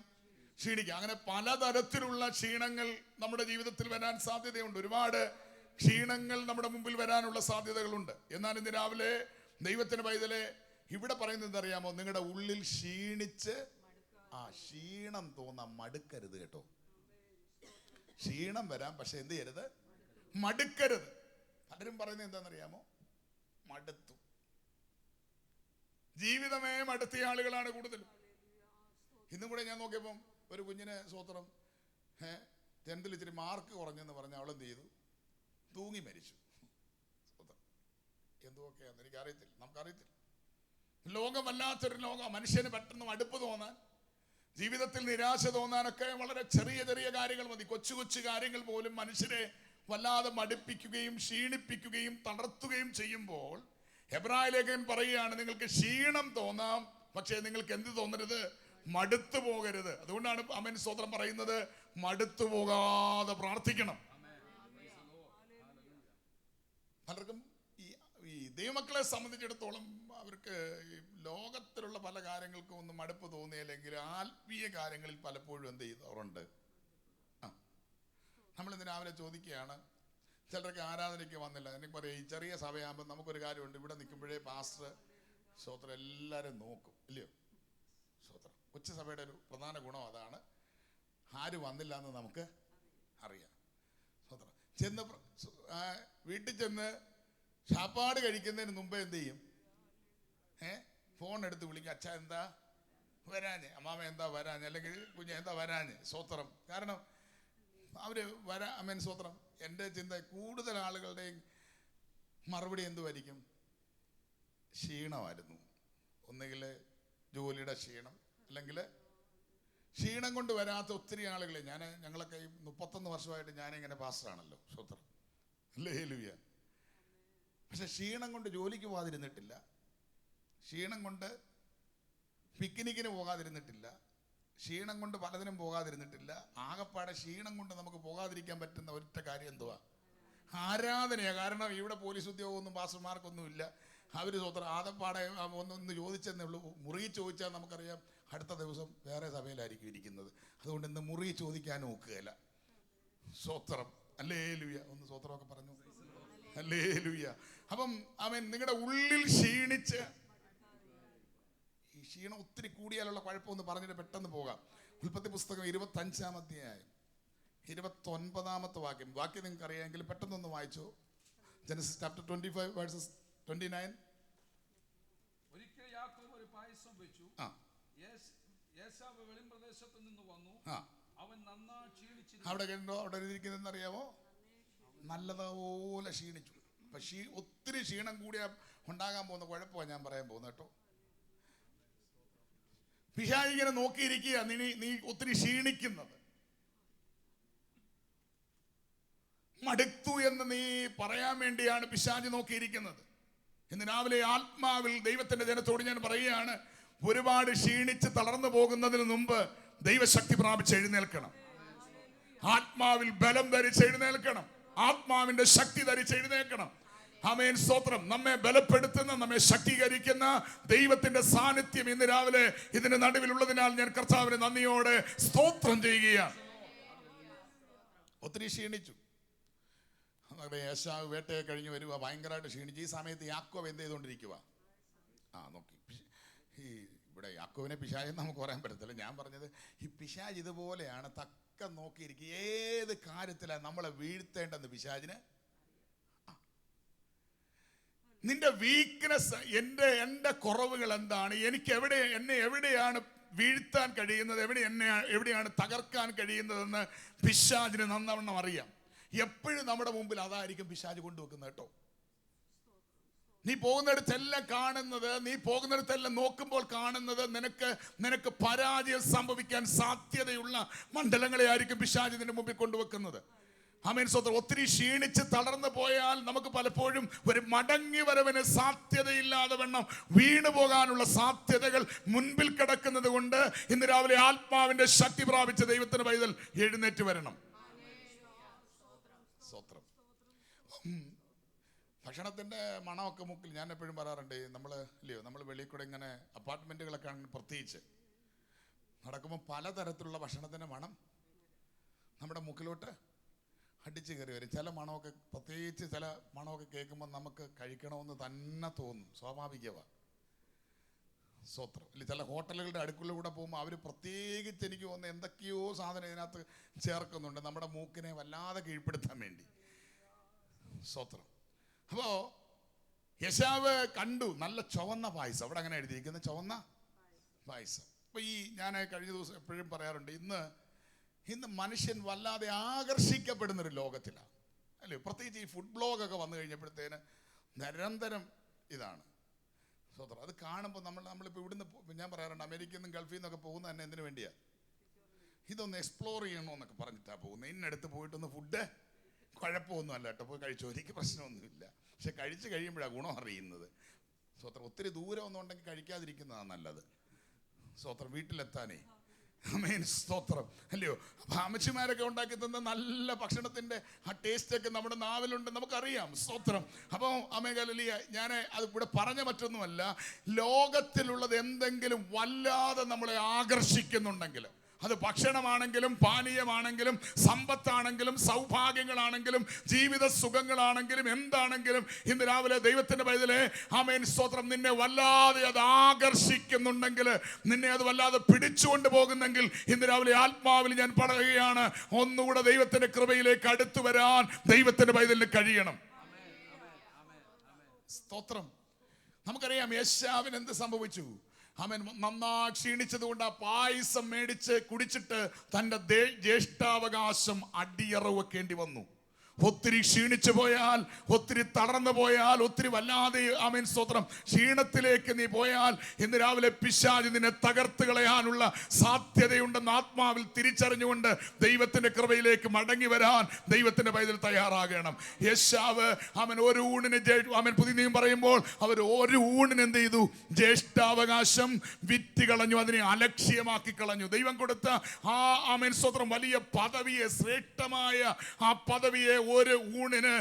ക്ഷീണിക്കാം. അങ്ങനെ പലതരത്തിലുള്ള ക്ഷീണങ്ങൾ നമ്മുടെ ജീവിതത്തിൽ വരാൻ സാധ്യതയുണ്ട്. ഒരുപാട് ക്ഷീണങ്ങൾ നമ്മുടെ മുമ്പിൽ വരാനുള്ള സാധ്യതകളുണ്ട്. എന്നാൽ ഇന്ന് രാവിലെ ദൈവത്തിന് പൈതലെ ഇവിടെ പറയുന്നത് എന്തറിയാമോ? നിങ്ങളുടെ ഉള്ളിൽ ക്ഷീണിച്ച് ക്ഷീണം തോന്നാൻ മടുക്കരുത് കേട്ടോ. ക്ഷീണം വരാം, പക്ഷെ എന്ത് ചെയ്യരുത്? മടുക്കരുത്. പലരും പറയുന്നത് എന്താണെന്നറിയാമോ? മടുത്തു. ജീവിതമേ മടുത്തിയ ആളുകളാണ് കൂടുതലും. ഇന്നും കൂടെ ഞാൻ നോക്കിയപ്പം ഒരു കുഞ്ഞിനെ സ്വത്രം 10th ഇച്ചിരി മാർക്ക് കുറഞ്ഞെന്ന് പറഞ്ഞ് അവളെന്ത് ചെയ്തു? തൂങ്ങി മരിച്ചു. എന്തൊക്കെയാന്ന് എനിക്കറിയത്തില്ല, നമുക്കറിയത്തില്ല. ലോകം വല്ലാത്തൊരു ലോകം. മനുഷ്യന് പെട്ടെന്ന് മടുപ്പ് തോന്നാൻ, ജീവിതത്തിൽ നിരാശ തോന്നാനൊക്കെ വളരെ ചെറിയ ചെറിയ കാര്യങ്ങൾ മതി. കൊച്ചു കൊച്ചു കാര്യങ്ങൾ പോലും മനുഷ്യരെ വല്ലാതെ മടുപ്പിക്കുകയും ക്ഷീണിപ്പിക്കുകയും തളർത്തുകയും ചെയ്യുമ്പോൾ എബ്രായ ലേഖകൻ പറയുകയാണ്, നിങ്ങൾക്ക് ക്ഷീണം തോന്നാം, പക്ഷേ നിങ്ങൾക്ക് എന്ത് തോന്നരുത്? മടുത്തു പോകരുത്. അതുകൊണ്ടാണ് ആമേൻ സ്തോത്രം പറയുന്നത്, മടുത്തു പോകാതെ പ്രാർത്ഥിക്കണം. പലർക്കും ഈ ദൈവമക്കളെ സംബന്ധിച്ചിടത്തോളം അവർക്ക് ഈ ലോകത്തിലുള്ള പല കാര്യങ്ങൾക്കും ഒന്നും മടുപ്പ് തോന്നിയില്ലെങ്കിൽ ആത്മീയ കാര്യങ്ങളിൽ പലപ്പോഴും എന്ത് ചെയ്യുന്നവരുണ്ട്? നമ്മളിന്ന് രാവിലെ ചോദിക്കുകയാണ്, ചിലരൊക്കെ ആരാധനയ്ക്ക് വന്നില്ല. എനിക്ക് പറയാം, ഈ ചെറിയ സഭയാകുമ്പോൾ നമുക്കൊരു കാര്യമുണ്ട്, ഇവിടെ നിൽക്കുമ്പോഴേ പാസ്റ്റർ സ്തോത്രം എല്ലാവരും നോക്കും, ഇല്ലയോ? സ്തോത്രം. ഉച്ചസഭയുടെ ഒരു പ്രധാന ഗുണം അതാണ്, ആര് വന്നില്ല എന്ന് നമുക്ക് അറിയാം. സ്തോത്രം. ചെന്ന് വീട്ടിൽ ചെന്ന് ശാപ്പാട് കഴിക്കുന്നതിന് മുമ്പേ എന്ത് ചെയ്യും? ഫോൺ എടുത്ത് വിളിക്കും, അച്ഛാ എന്താ വരാഞ്ഞ്, അമ്മാമ എന്താ വരാഞ്ഞ്, അല്ലെങ്കിൽ കുഞ്ഞ് എന്താ വരാഞ്ഞ്. സ്തോത്രം. കാരണം അവർ അമ്മേൻ സ്തോത്രം. എൻ്റെ ചിന്ത കൂടുതൽ ആളുകളുടെയും മറുപടി എന്തുമായിരിക്കും? ക്ഷീണമായിരുന്നു. ഒന്നുകിൽ ജോലിയുടെ ക്ഷീണം, അല്ലെങ്കിൽ ക്ഷീണം കൊണ്ട് വരാത്ത ഒത്തിരി ആളുകളെ ഞങ്ങളൊക്കെ 31 വർഷമായിട്ട് ഞാനിങ്ങനെ പാസ്റ്ററാണല്ലോ. സ്തോത്രം. ഹല്ലേലൂയ. പക്ഷെ ക്ഷീണം കൊണ്ട് ജോലിക്ക് പോകാതിരുന്നിട്ടില്ല, ക്ഷീണം കൊണ്ട് പിക്നിക്കിന് പോകാതിരുന്നിട്ടില്ല, ക്ഷീണം കൊണ്ട് പലതിനും പോകാതിരുന്നിട്ടില്ല. ആകപ്പാടെ ക്ഷീണം കൊണ്ട് നമുക്ക് പോകാതിരിക്കാൻ പറ്റുന്ന ഒറ്റ കാര്യം എന്തുവാ? ആരാധനയാണ്. കാരണം ഇവിടെ പോലീസ് ഉദ്യോഗമൊന്നും പാസ്റ്റർമാർക്കൊന്നുമില്ല. അവർ സ്വന്തം ആകപ്പാടെ ഒന്ന് ചോദിച്ചെന്നേ ഉള്ളൂ. മുറി ചോദിച്ചാൽ നമുക്കറിയാം അടുത്ത ദിവസം വേറെ സഭയിലായിരിക്കും ഇരിക്കുന്നത്. അതുകൊണ്ട് ഇന്ന് മുറി ചോദിക്കാൻ നോക്കുകയില്ല. സ്വത്രം. ഹല്ലേലൂയ. ഒന്ന് സ്വത്രമൊക്കെ പറഞ്ഞു. ഹല്ലേലൂയ. അപ്പം അവൻ നിങ്ങളുടെ ഉള്ളിൽ ക്ഷീണിച്ച്, ഈ ക്ഷീണം ഒത്തിരി കൂടിയാലുള്ള കുഴപ്പമൊന്ന് പറഞ്ഞിട്ട് പെട്ടെന്ന് പോകാം. ഉൽപ്പത്തി പുസ്തകം 25-ാം അധ്യായം 29-ാമത്തെ വാക്യം നിങ്ങൾക്ക് അറിയാമെങ്കിൽ പെട്ടെന്നൊന്ന് വായിച്ചു. Genesis chapter 25 versus 29. ഒരിക്കൽ യാക്കോബ് ഒരു പായസം വെച്ചു. ഏശാവ് വെളിമ്പ്രദേശത്ത് നിന്ന് വന്നു. അവൻ നന്നായി ക്ഷീണിച്ചിരുന്നു. അവിടെ കണ്ടോ, അവിടെ ഇരിക്കുന്നതെന്ന് അറിയാമോ? നല്ലതുപോലെ ക്ഷീണിച്ചു. അപ്പൊ ഒത്തിരി ക്ഷീണം കൂടിയാ ഉണ്ടാകാൻ പോകുന്ന കുഴപ്പമാണ് ഞാൻ പറയാൻ പോകുന്നത് കേട്ടോ. പിശാച് ഇങ്ങനെ നോക്കിയിരിക്കുക, നീ ഒത്തിരി ക്ഷീണിക്കുന്നത്. മടുത്തു എന്ന് നീ പറയാൻ വേണ്ടിയാണ് പിശാച് നോക്കിയിരിക്കുന്നത്. ഇന്ന് രാവിലെ ആത്മാവിൽ ദൈവത്തിന്റെ ജനത്തോട് ഞാൻ പറയുകയാണ്, ഒരുപാട് ക്ഷീണിച്ച് തളർന്നു പോകുന്നതിന് മുമ്പ് ദൈവശക്തി പ്രാപിച്ച് എഴുന്നേൽക്കണം. ആത്മാവിൽ ബലം ധരിച്ച് എഴുന്നേൽക്കണം. ആത്മാവിന്റെ ശക്തി ധരിച്ച് എഴുന്നേൽക്കണം. ആമേൻ. സ്തോത്രം. നമ്മെ ബലപ്പെടുത്തുന്ന, നമ്മെ ശക്തീകരിക്കുന്ന ദൈവത്തിന്റെ സാന്നിധ്യം ഇന്ന് രാവിലെ ഇതിന് നടുവിലുള്ളതിനാൽ ഞാൻ കർത്താവിനെ നന്ദിയോടെ സ്തോത്രം ചെയ്യുകയാണ്. ഒത്തിരി ക്ഷീണിച്ചു. ഏശാവ് വേട്ടയെ കഴിഞ്ഞ് വരിക, ഭയങ്കരമായിട്ട് ക്ഷീണിച്ചു. ഈ സമയത്ത് യാക്കോബ് എന്ത് ചെയ്തുകൊണ്ടിരിക്കുക? നോക്കി. ഈ ഇവിടെ യാക്കോബിനെ പിശാചെന്ന് നമുക്ക് പറയാൻ പറ്റത്തില്ല. ഞാൻ പറഞ്ഞത് ഈ പിശാച് ഇതുപോലെയാണ്, തക്കം നോക്കിയിരിക്കുക. ഏത് കാര്യത്തിലാണ് നമ്മളെ വീഴ്ത്തേണ്ടെന്ന് പിശാചിന്. നിന്റെ വീക്ക്നെസ്, എൻ്റെ കുറവുകൾ എന്താണ്, എന്നെ എവിടെയാണ് വീഴ്ത്താൻ കഴിയുന്നത്, എവിടെയാണ് തകർക്കാൻ കഴിയുന്നതെന്ന് പിശാചിന് നന്നവണ്ണം അറിയാം. എപ്പോഴും നമ്മുടെ മുമ്പിൽ അതായിരിക്കും പിശാച് കൊണ്ടുവെക്കുന്നത് കേട്ടോ. നീ പോകുന്നിടത്തെല്ലാം കാണുന്നത്, നീ പോകുന്നിടത്തെല്ലാം നോക്കുമ്പോൾ കാണുന്നത് നിനക്ക് പരാജയം സംഭവിക്കാൻ സാധ്യതയുള്ള മണ്ഡലങ്ങളെ ആയിരിക്കും പിശാച് നിന്റെ മുമ്പിൽ കൊണ്ടുവെക്കുന്നത്. ആമേൻ. സ്വന്തം. ഒത്തിരി ക്ഷീണിച്ച് തളർന്നു പോയാൽ നമുക്ക് പലപ്പോഴും ഒരു മടങ്ങി വരവിന് സാധ്യതയില്ലാതെ വണ്ണം വീണു പോകാനുള്ള സാധ്യതകൾ മുൻപിൽ കിടക്കുന്നത് കൊണ്ട് ഇന്ന് രാവിലെ ആത്മാവിന്റെ ശക്തി പ്രാപിച്ച ദൈവത്തിന് പൈതൽ എഴുന്നേറ്റ് വരണം. സ്തോത്രം. ഭക്ഷണത്തിന്റെ മണമൊക്കെ മുക്കിൽ ഞാൻ എപ്പോഴും പറയാറുണ്ട്. നമ്മൾ വെളിയിൽ കൂടെ ഇങ്ങനെ അപ്പാർട്ട്മെന്റുകളൊക്കെ പ്രത്യേകിച്ച് നടക്കുമ്പോൾ പലതരത്തിലുള്ള ഭക്ഷണത്തിന്റെ മണം നമ്മുടെ മുക്കിലോട്ട് അടിച്ചു കയറി വരും. ചില മണമൊക്കെ, പ്രത്യേകിച്ച് ചില മണമൊക്കെ കേൾക്കുമ്പോൾ നമുക്ക് കഴിക്കണമെന്ന് തന്നെ തോന്നും, സ്വാഭാവികമാണ്. സ്വത്രം. ഇല്ല, ചില ഹോട്ടലുകളുടെ അടുക്കളയിലൂടെ പോകുമ്പോൾ അവർ പ്രത്യേകിച്ച് എനിക്ക് തോന്നുന്നു എന്തൊക്കെയോ സാധനം ഇതിനകത്ത് ചേർക്കുന്നുണ്ട് നമ്മുടെ മൂക്കിനെ വല്ലാതെ കീഴ്പ്പെടുത്താൻ വേണ്ടി. സ്വത്രം. അപ്പോൾ യശാവ് കണ്ടു നല്ല ചുവന്ന പായസം. അവിടെ അങ്ങനെ എഴുതിയിരിക്കുന്നത് ചുവന്ന പായസം. അപ്പോൾ ഞാൻ കഴിഞ്ഞ ദിവസം എപ്പോഴും പറയാറുണ്ട്, ഇന്ന് മനുഷ്യൻ വല്ലാതെ ആകർഷിക്കപ്പെടുന്നൊരു ലോകത്തിലാണ് അല്ലേ. പ്രത്യേകിച്ച് ഈ ഫുഡ് ബ്ലോഗൊക്കെ വന്നു കഴിഞ്ഞപ്പോഴത്തേന് നിരന്തരം ഇതാണ്. സ്വതന്ത്രം. അത് കാണുമ്പോൾ നമ്മളിപ്പോൾ ഇവിടുന്ന് ഞാൻ പറയാറുണ്ട്, അമേരിക്കയിൽ നിന്നും ഗൾഫിൽ നിന്നൊക്കെ പോകുന്നത് തന്നെ എന്തിനു വേണ്ടിയാണ്? ഇതൊന്ന് എക്സ്പ്ലോർ ചെയ്യണമെന്നൊക്കെ പറഞ്ഞിട്ടാണ് പോകുന്നത്. ഇന്നടുത്ത് പോയിട്ടൊന്ന് ഫുഡ് കുഴപ്പമൊന്നും അല്ല കേട്ടോ, പോയി കഴിച്ചോ, എനിക്ക് പ്രശ്നമൊന്നുമില്ല. പക്ഷെ കഴിച്ച് കഴിയുമ്പോഴാണ് ഗുണം അറിയുന്നത്. സ്വതന്ത്രം. ഒത്തിരി ദൂരം ഒന്നും ഉണ്ടെങ്കിൽ കഴിക്കാതിരിക്കുന്നതാണ് നല്ലത്. സ്വതന്ത്രം. വീട്ടിലെത്താനേ. ആമേൻ. സ്തോത്രം. അല്ലയോ? അപ്പം അമ്മച്ചിമാരൊക്കെ ഉണ്ടാക്കി തന്ന നല്ല ഭക്ഷണത്തിന്റെ ആ ടേസ്റ്റൊക്കെ നമ്മുടെ നാവിലുണ്ട്, നമുക്കറിയാം. സ്തോത്രം. അപ്പോൾ അമേഗലിയ ഞാൻ അത് ഇവിടെ പറഞ്ഞ മറ്റൊന്നുമല്ല, ലോകത്തിലുള്ളത് എന്തെങ്കിലും വല്ലാതെ നമ്മളെ ആകർഷിക്കുന്നുണ്ടെങ്കിൽ അത് ഭക്ഷണമാണെങ്കിലും പാനീയമാണെങ്കിലും സമ്പത്താണെങ്കിലും സൗഭാഗ്യങ്ങളാണെങ്കിലും ജീവിത സുഖങ്ങളാണെങ്കിലും എന്താണെങ്കിലും ഇന്ന് രാവിലെ ദൈവത്തിന്റെ പൈതലേ ആമേൻ സ്തോത്രം, നിന്നെ വല്ലാതെ അത് ആകർഷിക്കുന്നുണ്ടെങ്കിൽ, നിന്നെ അത് വല്ലാതെ പിടിച്ചുകൊണ്ട് പോകുന്നെങ്കിൽ ഇന്ന് രാവിലെ ആത്മാവിൽ ഞാൻ പറയുകയാണ്, ഒന്നുകൂടെ ദൈവത്തിന്റെ കൃപയിലേക്ക് അടുത്തു വരാൻ ദൈവത്തിന്റെ പൈതലിന് കഴിയണം. സ്തോത്രം. നമുക്കറിയാം യേശാവിന് എന്ത് സംഭവിച്ചു. അവൻ നന്നായി ക്ഷീണിച്ചത് കൊണ്ട് ആ പായസം മേടിച്ച് കുടിച്ചിട്ട് തൻ്റെ ജ്യേഷ്ഠാവകാശം അടിയറവ് വെക്കേണ്ടി വന്നു. ഒത്തിരി ക്ഷീണിച്ചു പോയാൽ, ഒത്തിരി തളർന്നു പോയാൽ, ഒത്തിരി വല്ലാതെ ആമേൻ സ്തോത്രം ക്ഷീണത്തിലേക്ക് നീ പോയാൽ ഇന്ന് രാവിലെ പിശാച് നിന്നെ തകർത്ത് കളയാനുള്ള സാധ്യതയുണ്ടെന്ന് ആത്മാവിൽ തിരിച്ചറിഞ്ഞുകൊണ്ട് ദൈവത്തിന്റെ കൃപയിലേക്ക് മടങ്ങി വരാൻ ദൈവത്തിന്റെ പൈതൽ തയ്യാറാകണം. യേശാവ് അവൻ ഒരു ഊണിന് അവൻ പുതിയ നിയമം പറയുമ്പോൾ അവർ ഒരു ഊണിന് എന്ത് ചെയ്തു? ജ്യേഷ്ഠാവകാശം വിറ്റ് കളഞ്ഞു, അതിനെ അലക്ഷ്യമാക്കി കളഞ്ഞു. ദൈവം കൊടുത്ത ആ ആമേൻ സ്തോത്രം വലിയ പദവിയെ, ശ്രേഷ്ഠമായ ആ പദവിയെ ഒരു ഊണിന്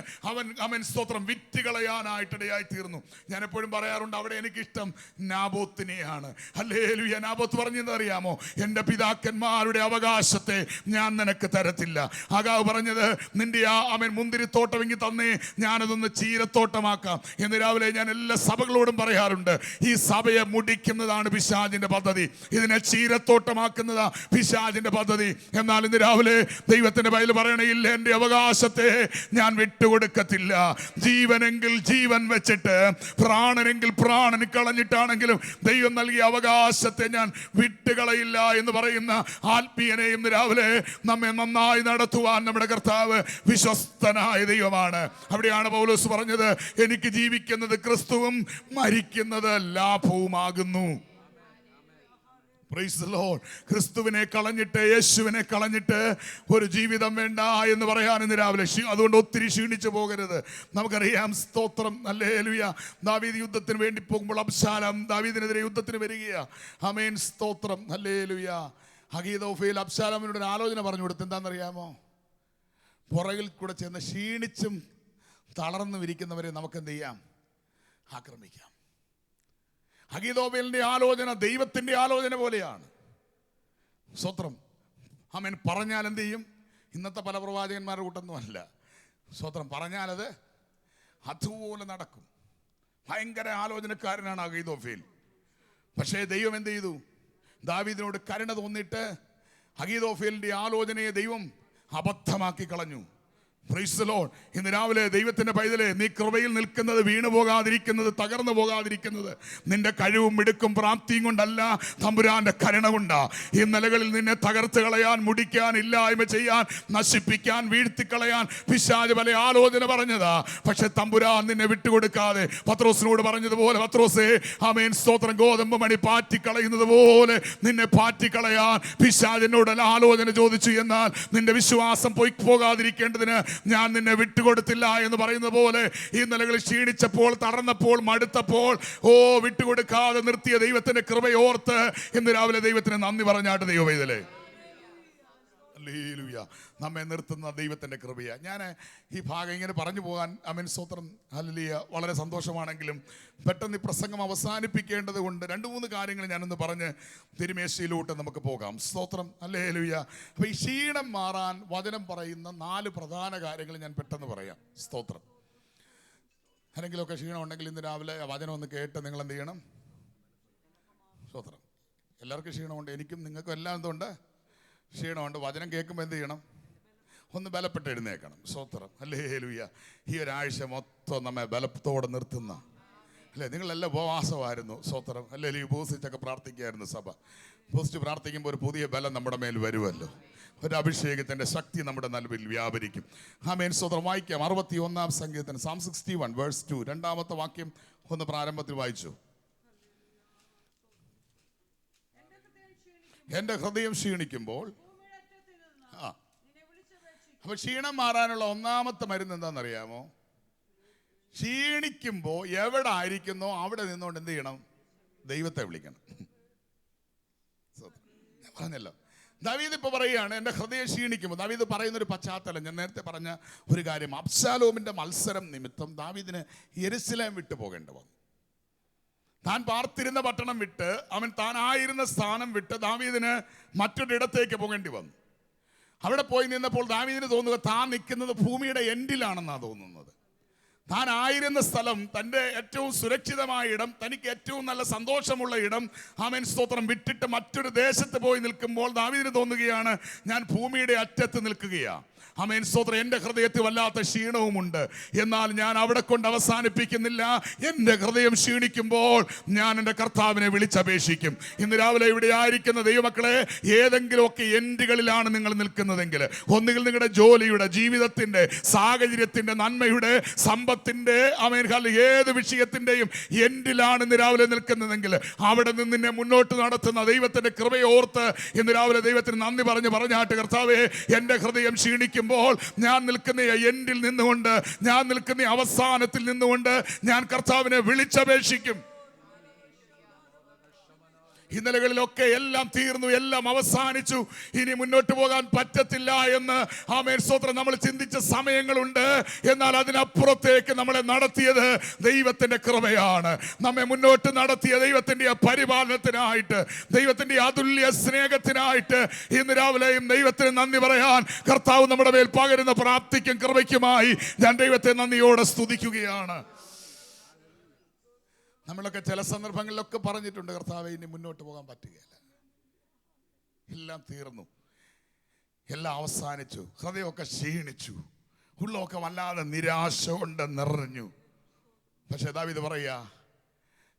അവൻ സ്തോത്രം വിറ്റുകളയാനായിട്ടിടയായി തീർന്നു. ഞാൻ എപ്പോഴും പറയാറുണ്ട്, അവിടെ എനിക്കിഷ്ടം നാബോത്തിനെയാണ്. ഹല്ലേലൂയ. നാബോത്ത് പറഞ്ഞെന്ന് അറിയാമോ? എൻ്റെ പിതാക്കന്മാരുടെ അവകാശത്തെ ഞാൻ നിനക്ക് തരത്തില്ല. ആകാവ് പറഞ്ഞത്, നിന്റെ ആ അവൻ മുന്തിരിത്തോട്ടമെങ്കിൽ തന്നെ ഞാനതൊന്ന് ചീരത്തോട്ടമാക്കാം എന്ന് രാവിലെ ഞാൻ എല്ലാ സഭകളോടും പറയാറുണ്ട്. ഈ സഭയെ മുടിക്കുന്നതാണ് പിശാചിന്റെ പദ്ധതി, ഇതിനെ ചീരത്തോട്ടമാക്കുന്നതാ പിശാചിന്റെ പദ്ധതി. എന്നാൽ ഇന്ന് രാവിലെ ദൈവത്തിന്റെ ബൈബിൾ പറയണയില്ല, എൻ്റെ അവകാശത്തെ ഞാൻ വിട്ടുകൊടുക്കത്തില്ല. ജീവനെങ്കിൽ ജീവൻ വെച്ചിട്ട്, പ്രാണനെങ്കിൽ പ്രാണന് കളഞ്ഞിട്ടാണെങ്കിലും ദൈവം നൽകിയ അവകാശത്തെ ഞാൻ വിട്ടുകളയില്ല എന്ന് പറയുന്ന ആത്മീയനെ ഇന്ന് രാവിലെ നമ്മെ നന്നായി നടത്തുവാൻ നമ്മുടെ കർത്താവ് വിശ്വസ്തനായ ദൈവമാണ്. അവിടെയാണ് പൗലോസ് പറഞ്ഞത്, എനിക്ക് ജീവിക്കുന്നത് ക്രിസ്തുവും മരിക്കുന്നത് ലാഭവുമാകുന്നു. Praise the Lord. ക്രിസ്തുവിനെ കളഞ്ഞിട്ട്, യേശുവിനെ കളഞ്ഞിട്ട് ഒരു ജീവിതം വേണ്ട എന്ന് പറയാൻ ഇന്ന് രാവിലെ. അതുകൊണ്ട് ഒത്തിരി ക്ഷീണിച്ചു പോകരുത്. നമുക്കറിയാം സ്തോത്രം, ഹല്ലേലൂയ. ദാവീദ് യുദ്ധത്തിന് വേണ്ടി പോകുമ്പോൾ അബ്ശാലോം ദാവീദിനെതിരെ യുദ്ധത്തിന് വരികയാണ്. ആമേൻ സ്തോത്രം, ഹല്ലേലൂയ. അഹീതോഫേൽ അബ്ശാലോമിനോട് ഒരു ആലോചന പറഞ്ഞു കൊടുത്തു. എന്താണെന്നറിയാമോ? പുറകിൽ കൂടെ ചെന്ന് ക്ഷീണിച്ചും തളർന്നു ഇരിക്കുന്നവരെ നമുക്ക് എന്ത് ചെയ്യാം? ആക്രമിക്കാം. അഹീതോഫേലിന്റെ ആലോചന ദൈവത്തിന്റെ ആലോചന പോലെയാണ്. സ്തോത്രം. ആമേൻ. പറഞ്ഞാൽ എന്ത് ചെയ്യും? ഇന്നത്തെ പല പ്രവാചകന്മാരുടെ കൂട്ടൊന്നും അല്ല. സ്തോത്രം. പറഞ്ഞാലത് അതുപോലെ നടക്കും. ഭയങ്കര ആലോചനക്കാരനാണ് അഹീതോഫേൽ. പക്ഷേ ദൈവം എന്ത് ചെയ്തു? ദാവീദിനോട് കരുണ തോന്നിയിട്ട് അഹീതോഫേലിന്റെ ആലോചനയെ ദൈവം അബദ്ധമാക്കി കളഞ്ഞു. Praise the Lord. ഇന്ന് രാവിലെ ദൈവത്തിന്റെ പൈതലേ, നീ കൃപയിൽ നിൽക്കുന്നത് വീണു പോകാതിരിക്കുന്നത്, തകർന്നു പോകാതിരിക്കുന്നത് നിന്റെ കഴിവും മിടുക്കും പ്രാപ്തിയും കൊണ്ടല്ല, തമ്പുരാന്റെ കരുണ കൊണ്ടാ. ഈ നിലകളിൽ നിന്നെ തകർത്ത് കളയാൻ, മുടിക്കാൻ, ഇല്ലായ്മ ചെയ്യാൻ, നശിപ്പിക്കാൻ, വീഴ്ത്തിക്കളയാൻ പിശാച് പല ആലോചന പറഞ്ഞതാ. പക്ഷെ തമ്പുരാൻ നിന്നെ വിട്ടുകൊടുക്കാതെ പത്രോസിനോട് പറഞ്ഞതുപോലെ, പത്രോസേ ആമേൻ സ്തോത്രം, ഗോതമ്പ് മണി പാറ്റിക്കളയുന്നത് പോലെ നിന്നെ പാറ്റിക്കളയാൻ പിശാചിനോട് ആലോചന ചോദിച്ചു. എന്നാൽ നിന്റെ വിശ്വാസം പോകാതിരിക്കേണ്ടതിന് ഞാൻ നിന്നെ വിട്ടുകൊടുത്തില്ല എന്ന് പറയുന്നത് പോലെ ഈ നിലകളിൽ ക്ഷീണിച്ചപ്പോൾ, തളർന്നപ്പോൾ, മടുത്തപ്പോൾ വിട്ടുകൊടുക്കാതെ നിർത്തിയ ദൈവത്തിന്റെ കൃപയോർത്ത് ഇന്ന് രാവിലെ ദൈവത്തിന് നന്ദി പറഞ്ഞാട്ട് ദൈവവേദലേ. ഹല്ലേലൂയ. നമ്മെ നിർത്തുന്ന ദൈവത്തിന്റെ കൃപയാ. ഞാൻ ഈ ഭാഗം ഇങ്ങനെ പറഞ്ഞു പോകാൻ ആമേൻ സ്തോത്രം, ഹല്ലേലൂയ, വളരെ സന്തോഷമാണെങ്കിലും പെട്ടെന്ന് ഈ പ്രസംഗം അവസാനിപ്പിക്കേണ്ടത് കൊണ്ട് 2-3 കാര്യങ്ങൾ ഞാനൊന്ന് പറഞ്ഞ് തിരുമേശയിലോട്ട് നമുക്ക് പോകാം. സ്തോത്രം, ഹല്ലേലൂയ. അപ്പോൾ ഈ ക്ഷീണം മാറാൻ വചനം പറയുന്ന 4 പ്രധാന കാര്യങ്ങൾ ഞാൻ പെട്ടെന്ന് പറയാം. സ്തോത്രം. ആരെങ്കിലുമൊക്കെ ക്ഷീണം ഉണ്ടെങ്കിൽ ഇന്ന് രാവിലെ വചനം ഒന്ന് കേട്ട് നിങ്ങൾ എന്ത് ചെയ്യണം? സ്തോത്രം. എല്ലാവർക്കും ക്ഷീണമുണ്ട്, എനിക്കും നിങ്ങൾക്കും എല്ലാം എന്തുണ്ട്? ക്ഷീണമുണ്ട്. വചനം കേൾക്കുമ്പോൾ എന്ത് ചെയ്യണം? ഒന്ന് ബലപ്പെട്ട് എഴുന്നേക്കണം. സ്തോത്രം, ഹല്ലേലൂയ. ഈ ഒരാഴ്ച മൊത്തം നമ്മെ ബലത്തോടെ നിർത്തുന്ന അല്ലേ, നിങ്ങളെല്ലാം ഉപവാസമായിരുന്നു. സ്തോത്രം, ഹല്ലേലൂയ. ഉപവസിച്ചൊക്കെ പ്രാർത്ഥിക്കുകയായിരുന്നു സഭ. ഉപവസിച്ച് പ്രാർത്ഥിക്കുമ്പോൾ ഒരു പുതിയ ബലം നമ്മുടെ മേൽ വരുമല്ലോ, ഒരു അഭിഷേകത്തിന്റെ ശക്തി നമ്മുടെ നടുവിൽ വ്യാപരിക്കും. ആമേൻ സ്തോത്രം. വായിക്കാം 61-ാം സങ്കീർത്തനം, Psalm 61 verse 2, 2-ാമത്തെ വാക്യം ഒന്ന് പ്രാരംഭത്തിൽ വായിച്ചു. എൻ്റെ ഹൃദയം ക്ഷീണിക്കുമ്പോൾ. അപ്പൊ ക്ഷീണം മാറാനുള്ള ഒന്നാമത്തെ മരുന്ന് എന്താണെന്നറിയാമോ? ക്ഷീണിക്കുമ്പോൾ എവിടെ ആയിരിക്കുന്നോ അവിടെ നിന്നുകൊണ്ട് എന്ത് ചെയ്യണം? ദൈവത്തെ വിളിക്കണം. ഞാൻ പറഞ്ഞല്ലോ, ദാവീദ് ഇപ്പൊ പറയുകയാണ് എൻ്റെ ഹൃദയം ക്ഷീണിക്കുമ്പോൾ. ദാവീദ് പറയുന്നൊരു പശ്ചാത്തലം ഞാൻ നേരത്തെ പറഞ്ഞ ഒരു കാര്യം, അബ്ശാലോമിന്റെ മത്സരം നിമിത്തം ദാവീദിന് യെരൂശലേം വിട്ടു പോകേണ്ടി വന്നു. താൻ പാർത്തിരുന്ന പട്ടണം വിട്ട് താനായിരുന്ന സ്ഥാനം വിട്ട് ദാവീദിന് മറ്റൊരിടത്തേക്ക് പോകേണ്ടി വന്നു. അവിടെ പോയി നിന്നപ്പോൾ ദാവീദിന് തോന്നുക താൻ നിൽക്കുന്നത് ഭൂമിയുടെ എൻഡിലാണെന്നാണ് തോന്നുന്നത്. താൻ ആയിരുന്ന സ്ഥലം, തൻ്റെ ഏറ്റവും സുരക്ഷിതമായ ഇടം, തനിക്ക് ഏറ്റവും നല്ല സന്തോഷമുള്ള ഇടം, സ്തോത്രം, വിട്ടിട്ട് മറ്റൊരു ദേശത്ത് പോയി നിൽക്കുമ്പോൾ ദാവീദിന് തോന്നുകയാണ് ഞാൻ ഭൂമിയുടെ അറ്റത്ത് നിൽക്കുകയാണ്. സ്തോത്രം, എൻ്റെ ഹൃദയത്തിൽ വല്ലാത്ത ക്ഷീണവുമുണ്ട്. എന്നാൽ ഞാൻ അവിടെ കൊണ്ട് അവസാനിപ്പിക്കുന്നില്ല. എൻ്റെ ഹൃദയം ക്ഷീണിക്കുമ്പോൾ ഞാൻ എൻ്റെ കർത്താവിനെ വിളിച്ചപേക്ഷിക്കും. ഇന്ന് രാവിലെ ഇവിടെ ആയിരിക്കുന്ന ദൈവമക്കളെ, ഏതെങ്കിലുമൊക്കെ എൻഡുകളിലാണ് നിങ്ങൾ നിൽക്കുന്നതെങ്കിൽ, ഒന്നുകിൽ നിങ്ങളുടെ ജോലിയുടെ, ജീവിതത്തിൻ്റെ, സാഹചര്യത്തിൻ്റെ, നന്മയുടെ, സമ്പത്തിൻ്റെ, ഏത് വിഷയത്തിൻ്റെയും എൻഡിലാണ് ഇന്ന് രാവിലെ നിൽക്കുന്നതെങ്കിൽ, അവിടെ നിന്ന് നിന്നെ മുന്നോട്ട് നടത്തുന്ന ദൈവത്തിൻ്റെ കൃപയെ ഓർത്ത് ഇന്ന് രാവിലെ ദൈവത്തിന് നന്ദി പറഞ്ഞാട്ട്, കർത്താവേ, എൻ്റെ ഹൃദയം ക്ഷീണിക്കും, ഞാൻ നിൽക്കുന്ന എൻഡിൽ നിന്നുകൊണ്ട്, ഞാൻ നിൽക്കുന്ന അവസാനത്തിൽ നിന്നുകൊണ്ട് ഞാൻ കർത്താവിനെ വിളിച്ചപേക്ഷിക്കും. ഇന്നലകളിലൊക്കെ എല്ലാം തീർന്നു, എല്ലാം അവസാനിച്ചു, ഇനി മുന്നോട്ട് പോകാൻ പറ്റത്തില്ല എന്ന് സ്തോത്രം നമ്മൾ ചിന്തിച്ച സമയങ്ങളുണ്ട്. എന്നാൽ അതിനപ്പുറത്തേക്ക് നമ്മളെ നടത്തിയത് ദൈവത്തിന്റെ കൃപയാണ്. നമ്മെ മുന്നോട്ട് നടത്തിയ ദൈവത്തിന്റെ പരിപാലനത്തിനായിട്ട്, ദൈവത്തിന്റെ അതുല്യ സ്നേഹത്തിനായിട്ട് ഇന്ന് രാവിലെയും ദൈവത്തിന് നന്ദി പറയാൻ കർത്താവ് നമ്മുടെ മേൽ പകരുന്ന പ്രാപ്തിക്കും കൃപയ്ക്കുമായി ഞാൻ ദൈവത്തെ നന്ദിയോടെ സ്തുതിക്കുകയാണ്. നമ്മളൊക്കെ ചില സന്ദർഭങ്ങളിലൊക്കെ പറഞ്ഞിട്ടുണ്ട്, കർത്താവേ, ഇനി മുന്നോട്ട് പോകാൻ പറ്റുകയില്ല, എല്ലാം തീർന്നു, എല്ലാം അവസാനിച്ചു, ഹൃദയമൊക്കെ ക്ഷീണിച്ചു, ഉള്ളമൊക്കെ വല്ലാതെ നിരാശ കൊണ്ട് നിറഞ്ഞു. പക്ഷെ ദാവീദ് പറയാ,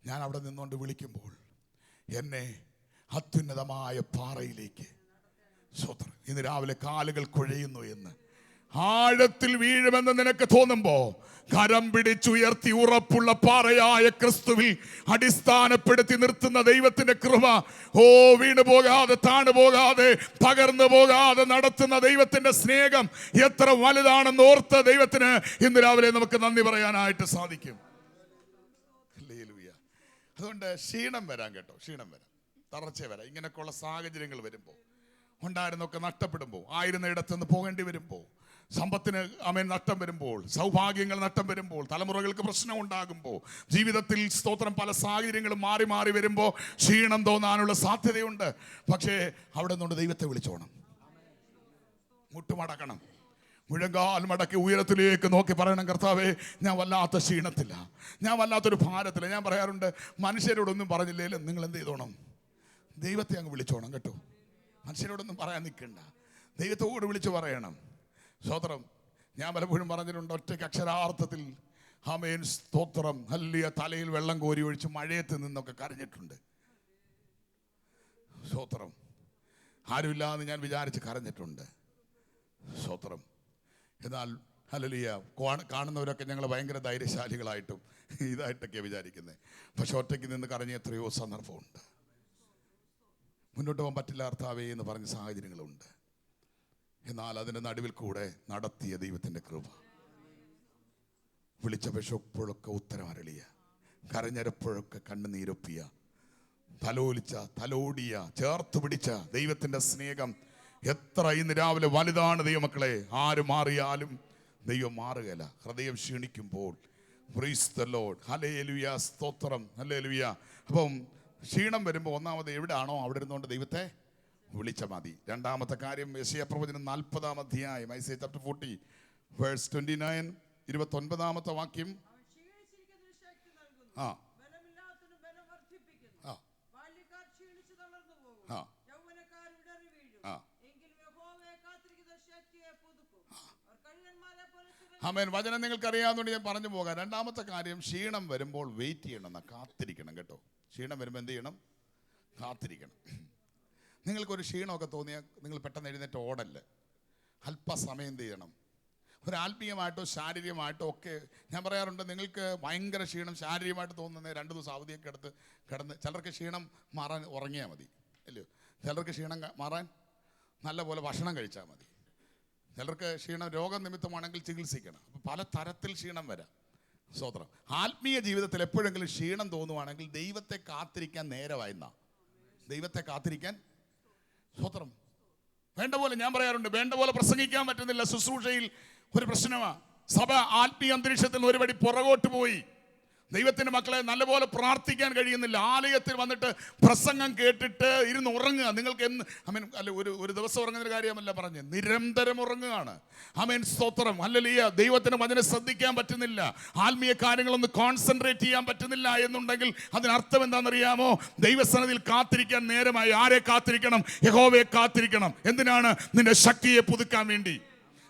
ഞാൻ അവിടെ നിന്നുകൊണ്ട് വിളിക്കുമ്പോൾ എന്നെ അത്യുന്നതമായ പാറയിലേക്ക്, സ്വത്രം, ഇന്ന് രാവിലെ കാലുകൾ കുഴയുന്നു എന്ന്, ആഴത്തിൽ വീഴുമെന്ന് നിനക്ക് തോന്നുമ്പോ കരം പിടിച്ചുയർത്തി ഉറപ്പുള്ള പാറയായ ക്രിസ്തുവിൽ അടിസ്ഥാനപ്പെടുത്തി നിർത്തുന്ന ദൈവത്തിന്റെ കൃപ, വീണു പോകാതെ, താണു പോകാതെ, തകർന്നു പോകാതെ നടത്തുന്ന ദൈവത്തിന്റെ സ്നേഹം എത്ര വലുതാണെന്ന് ഓർത്ത് ദൈവത്തിന് ഇന്ന് രാവിലെ നമുക്ക് നന്ദി പറയാനായിട്ട് സാധിക്കും. അതുകൊണ്ട് ക്ഷീണം വരാൻ കേട്ടോ, ക്ഷീണം വരാം, തളർച്ച വരാം. ഇങ്ങനെയൊക്കെയുള്ള സാഹചര്യങ്ങൾ വരുമ്പോൾ, ഉണ്ടായിരുന്നൊക്കെ നഷ്ടപ്പെടുമ്പോൾ, ആയിരുന്ന ഇടത്തുനിന്ന് പോകേണ്ടി വരുമ്പോൾ, സമ്പത്തിന് നഷ്ടം വരുമ്പോൾ, സൗഭാഗ്യങ്ങൾ നഷ്ടം വരുമ്പോൾ, തലമുറകൾക്ക് പ്രശ്നം ഉണ്ടാകുമ്പോൾ, ജീവിതത്തിൽ സ്തോത്രം പല സാഹചര്യങ്ങളും മാറി മാറി വരുമ്പോൾ ക്ഷീണം തോന്നാനുള്ള സാധ്യതയുണ്ട്. പക്ഷേ അവിടെ നിന്നുകൊണ്ട് ദൈവത്തെ വിളിച്ചോണം, മുട്ടുമടക്കണം, മുഴങ്കാൽ മടക്കി ഉയരത്തിലേക്ക് നോക്കി പറയണം, കർത്താവേ, ഞാൻ വല്ലാത്ത ക്ഷീണത്തില്ല, ഞാൻ വല്ലാത്തൊരു ഭാരത്തില്ല. ഞാൻ പറയാറുണ്ട്, മനുഷ്യരോടൊന്നും പറഞ്ഞില്ലേലും നിങ്ങൾ എന്ത് ചെയ്തോണം, ദൈവത്തെ അങ്ങ് വിളിച്ചോണം കേട്ടോ. മനുഷ്യരോടൊന്നും പറയാൻ നിൽക്കണ്ട, ദൈവത്തോട് വിളിച്ചു പറയണം. സ്തോത്രം, ഞാൻ പലപ്പോഴും പറഞ്ഞിട്ടുണ്ട്, ഒറ്റയ്ക്ക് അക്ഷരാർത്ഥത്തിൽ സ്തോത്രം, ഹല്ലേലൂയ, തലയിൽ വെള്ളം കോരി ഒഴിച്ച് മഴയത്ത് നിന്നൊക്കെ കരഞ്ഞിട്ടുണ്ട്. സ്തോത്രം, ആരുമില്ലാന്ന് ഞാൻ വിചാരിച്ച് കരഞ്ഞിട്ടുണ്ട്. സ്തോത്രം. എന്നാൽ ഹല്ലേലൂയ, കാണുന്നവരൊക്കെ ഞങ്ങൾ ഭയങ്കര ധൈര്യശാലികളായിട്ടും ഇതായിട്ടൊക്കെ വിചാരിക്കുന്നത്. പക്ഷെ ഒറ്റയ്ക്ക് നിന്ന് കരഞ്ഞ എത്രയോ സന്ദർഭമുണ്ട്. മുന്നോട്ട് പോകാൻ പറ്റില്ല കർത്താവേ എന്ന് പറഞ്ഞ സാഹചര്യങ്ങളുണ്ട്. എന്നാൽ അതിൻ്റെ നടുവിൽ കൂടെ നടത്തിയ ദൈവത്തിൻ്റെ കൃപ, വിളിച്ചപേക്ഷപ്പോഴൊക്കെ ഉത്തരം അരളിയ, കരഞ്ഞരപ്പോഴൊക്കെ കണ്ണുനീരൊപ്പിയ, തലോലിച്ച, തലോടിയ, ചേർത്ത് പിടിച്ച ദൈവത്തിൻ്റെ സ്നേഹം എത്ര ഇന്ന് രാവിലെ വലുതാണ് ദൈവമക്കളെ. ആര് മാറിയാലും ദൈവം മാറുകയില്ല. ഹൃദയം ക്ഷീണിക്കുമ്പോൾ, പ്രൈസ് ദി ലോർഡ്, ഹല്ലേലൂയ, സ്തോത്രം, ഹല്ലേലൂയ. അപ്പം ക്ഷീണം വരുമ്പോൾ ഒന്നാമത് എവിടെയാണോ അവിടെ ഇരുന്നുകൊണ്ട് ദൈവത്തെ വിളിച്ച മതി. രണ്ടാമത്തെ കാര്യം, യെശയ്യാ പ്രവചനം 40-ാം അധ്യായം, ഐസയ്യാ ചാപ്റ്റർ 40 വേഴ്സ് 29, 29-ാമത്തെ വാക്യം. ആമേൻ. വചനം നിങ്ങൾക്ക് അറിയാവുന്നതുകൊണ്ട് ഞാൻ പറഞ്ഞു പോകാം. രണ്ടാമത്തെ കാര്യം, ക്ഷീണം വരുമ്പോൾ വെയിറ്റ് ചെയ്യണം, കാത്തിരിക്കണം കേട്ടോ. ക്ഷീണം വരുമ്പോൾ എന്ത് ചെയ്യണം? കാത്തിരിക്കണം. നിങ്ങൾക്കൊരു ക്ഷീണമൊക്കെ തോന്നിയാൽ നിങ്ങൾ പെട്ടെന്ന് എഴുന്നേറ്റ് ഓടല്ലേ, അല്പസമയം എന്ത് ചെയ്യണം? ഒരു ആത്മീയമായിട്ടോ ശാരീരികമായിട്ടോ ഒക്കെ ഞാൻ പറയാറുണ്ട്, നിങ്ങൾക്ക് ഭയങ്കര ക്ഷീണം ശാരീരികമായിട്ട് തോന്നുന്നത് 2 ദിവസം അവധിയൊക്കെ എടുത്ത് കിടന്ന്, ചിലർക്ക് ക്ഷീണം മാറാൻ ഉറങ്ങിയാൽ മതി അല്ലയോ, ചിലർക്ക് ക്ഷീണം മാറാൻ നല്ലപോലെ ഭക്ഷണം കഴിച്ചാൽ മതി, ചിലർക്ക് ക്ഷീണം രോഗനിമിത്തമാണെങ്കിൽ ചികിത്സിക്കണം. അപ്പോൾ പല തരത്തിൽ ക്ഷീണം വരാം. സ്തോത്രം. ആത്മീയ ജീവിതത്തിൽ എപ്പോഴെങ്കിലും ക്ഷീണം തോന്നുവാണെങ്കിൽ ദൈവത്തെ കാത്തിരിക്കാൻ നേരമായിരുന്ന, ദൈവത്തെ കാത്തിരിക്കാൻ. സ്തോത്രം. വേണ്ട പോലെ ഞാൻ പറയാറുണ്ട്, വേണ്ട പോലെ പ്രസംഗിക്കാൻ പറ്റുന്നില്ല, ശുശ്രൂഷയിൽ ഒരു പ്രശ്നമാണ്. സഭ ആത്മീയ അന്തരീക്ഷത്തിൽ ഒരുപടി പുറകോട്ട് പോയി. ദൈവത്തിന്റെ മക്കളെ നല്ലപോലെ പ്രാർത്ഥിക്കാൻ കഴിയുന്നില്ല. ആലയത്തിൽ വന്നിട്ട് പ്രസംഗം കേട്ടിട്ട് ഇരുന്ന് ഉറങ്ങുക. നിങ്ങൾക്ക് അല്ല ഒരു ദിവസം ഉറങ്ങുന്ന കാര്യമല്ല പറഞ്ഞ്, നിരന്തരം ഉറങ്ങുകയാണ്. സ്തോത്രം, ഹല്ലേലൂയ. ദൈവത്തിന്റെ വചനം ശ്രദ്ധിക്കാൻ പറ്റുന്നില്ല, ആത്മീയ കാര്യങ്ങളൊന്ന് കോൺസെൻട്രേറ്റ് ചെയ്യാൻ പറ്റുന്നില്ല എന്നുണ്ടെങ്കിൽ അതിനർത്ഥം എന്താണെന്നറിയാമോ? ദൈവസന്നിധിയിൽ കാത്തിരിക്കാൻ നേരമായി. ആരെ കാത്തിരിക്കണം? യഹോവയെ കാത്തിരിക്കണം. എന്തിനാണ്? നിന്റെ ശക്തിയെ പുതുക്കാൻ വേണ്ടി,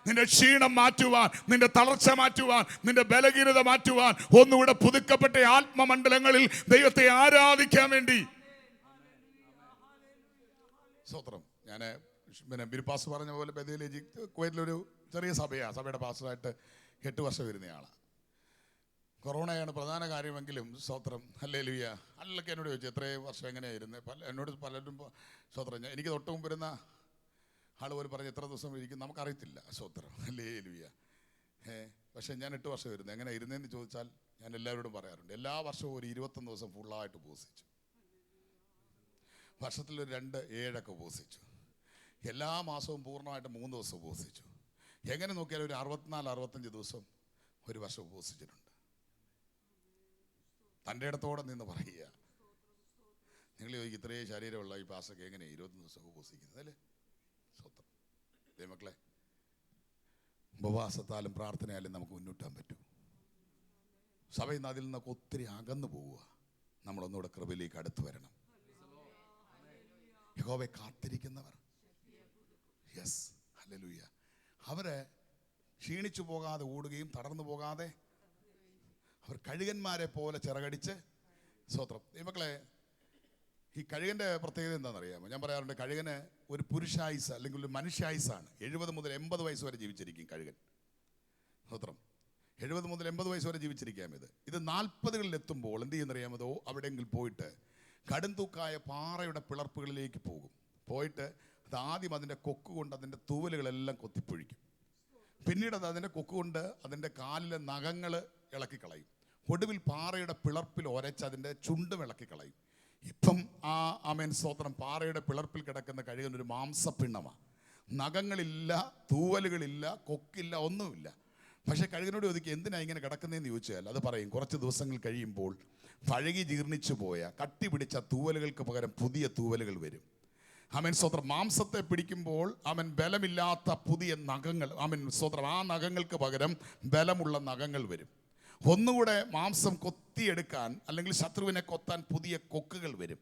നിന്റെ ക്ഷീണം മാറ്റുവാൻ, നിന്റെ തളർച്ച മാറ്റുവാൻ, നിന്റെ ബലഹീനത മാറ്റുവാൻ, ഒന്നുകൂടെ പുതുക്കപ്പെട്ട ആത്മമണ്ഡലങ്ങളിൽ ദൈവത്തെ ആരാധിക്കാൻ വേണ്ടി. സ്തോത്രം. ഞാൻ ബിരുപാസ് പറഞ്ഞ പോലെ ബഥേലിൽ കുവൈറ്റിലൊരു ചെറിയ സഭയാണ്. സഭയുടെ പാസ്റ്ററായിട്ട് 8 വർഷം വരുന്നയാളാണ്. കൊറോണയാണ് പ്രധാന കാര്യമെങ്കിലും സ്തോത്രം, ഹല്ലേലൂയ. അല്ലൊക്കെ എന്നോട് ചോദിച്ചു എത്രയും വർഷം എങ്ങനെയായിരുന്നു. എന്നോട് പലരും സ്തോത്രം, എനിക്ക് തൊട്ട് മുമ്പ് വരുന്ന ആൾ പോലും പറഞ്ഞ് എത്ര ദിവസം ഇരിക്കും നമുക്കറിയത്തില്ല. സ്തോത്രം, ഹല്ലേലൂയ. പക്ഷേ ഞാൻ 8 വർഷം വരുന്നത്. എങ്ങനെ ഇരുന്നതെന്ന് ചോദിച്ചാൽ ഞാൻ എല്ലാവരോടും പറയാറുണ്ട്, എല്ലാ വർഷവും ഒരു 21 ദിവസം ഫുള്ളായിട്ട് ഉപവസിച്ചു. വർഷത്തിലൊരു 2-7 ഉപവസിച്ചു. എല്ലാ മാസവും പൂർണ്ണമായിട്ട് 3 ദിവസം ഉപവസിച്ചു. എങ്ങനെ നോക്കിയാലും ഒരു 64-65 ദിവസം ഒരു വർഷം ഉപവസിച്ചിട്ടുണ്ട്. തൻ്റെ ഇടത്തോടെ നിന്ന് പറയുക. നിങ്ങൾ ചോദിക്കും ഇത്രയും ശരീരമുള്ള ഈ പാസ്റ്റർക്ക് എങ്ങനെയാണ് 21 ദിവസം ഉപവസിക്കുന്നത് അല്ലേ? സ്വന്തം ദൈവമക്കളെ, ഉപവാസത്താലും പ്രാർത്ഥനയാലും നമുക്ക് മുന്നോട്ടാൻ പറ്റും. സഭയിൽ നിന്ന് അതിൽ നിന്നൊക്കെ ഒത്തിരി അകന്നു പോവുക. നമ്മളൊന്നുകൂടെ കൃപയിലേക്ക് അടുത്ത് വരണം. യഹോവയെ കാത്തിരിക്കുന്നവർ, യെസ്, ഹല്ലേലൂയ, അവരെ ക്ഷീണിച്ചു പോകാതെ ഓടുകയും തളർന്നു പോകാതെ അവർ കഴുകന്മാരെ പോലെ ചിറകടിച്ച്. സ്തോത്രം. ദൈവമക്കളെ, ഈ കഴുകൻ്റെ പ്രത്യേകത എന്താണെന്നറിയാമോ? ഞാൻ പറയാറുണ്ട്, കഴുകന് ഒരു പുരുഷായുസ് അല്ലെങ്കിൽ ഒരു മനുഷ്യായുസാണ്. 70 മുതൽ 80 വയസ്സ് വരെ ജീവിച്ചിരിക്കും കഴുകൻ. സ്തോത്രം. 70 മുതൽ 80 വയസ്സ് വരെ ജീവിച്ചിരിക്കാം. ഇത് 40കളിൽ എത്തുമ്പോൾ എന്ത് ചെയ്യുന്നറിയാമതോ? അവിടെയെങ്കിലും പോയിട്ട് കടും തൂക്കായ പാറയുടെ പിളർപ്പുകളിലേക്ക് പോകും. പോയിട്ട് അത് ആദ്യം അതിൻ്റെ കൊക്ക് കൊണ്ട് അതിൻ്റെ തൂവലുകളെല്ലാം കൊത്തിപ്പൊഴിക്കും. പിന്നീട് അത് അതിൻ്റെ കൊക്ക് കൊണ്ട് അതിൻ്റെ കാലിലെ നഖങ്ങൾ ഇളക്കിക്കളയും. ഒടുവിൽ പാറയുടെ പിളർപ്പിൽ ഒരച്ച് അതിൻ്റെ ചുണ്ടും ഇളക്കിക്കളയും. ഇപ്പം സ്തോത്രം, പാറയുടെ പിളർപ്പിൽ കിടക്കുന്ന കഴുകൻ ഒരു മാംസപ്പിണ്ണമാണ്. നഖങ്ങളില്ല, തൂവലുകളില്ല, കൊക്കില്ല, ഒന്നുമില്ല. പക്ഷേ കഴുകനോട് ചോദിക്കുക എന്തിനാ ഇങ്ങനെ കിടക്കുന്നതെന്ന് ചോദിച്ചാൽ അത് പറയും, കുറച്ച് ദിവസങ്ങൾ കഴിയുമ്പോൾ പഴകി ജീർണിച്ചു പോയ കട്ടി പിടിച്ച തൂവലുകൾക്ക് പകരം പുതിയ തൂവലുകൾ വരും. സ്തോത്രം. മാംസത്തെ പിടിക്കുമ്പോൾ ബലമില്ലാത്ത പുതിയ നഖങ്ങൾ, സ്തോത്രം, ആ നഖങ്ങൾക്ക് പകരം ബലമുള്ള നഖങ്ങൾ വരും. ഒന്നുകൂടെ മാംസം കൊത്തിയെടുക്കാൻ അല്ലെങ്കിൽ ശത്രുവിനെ കൊത്താൻ പുതിയ കൊക്കുകൾ വരും.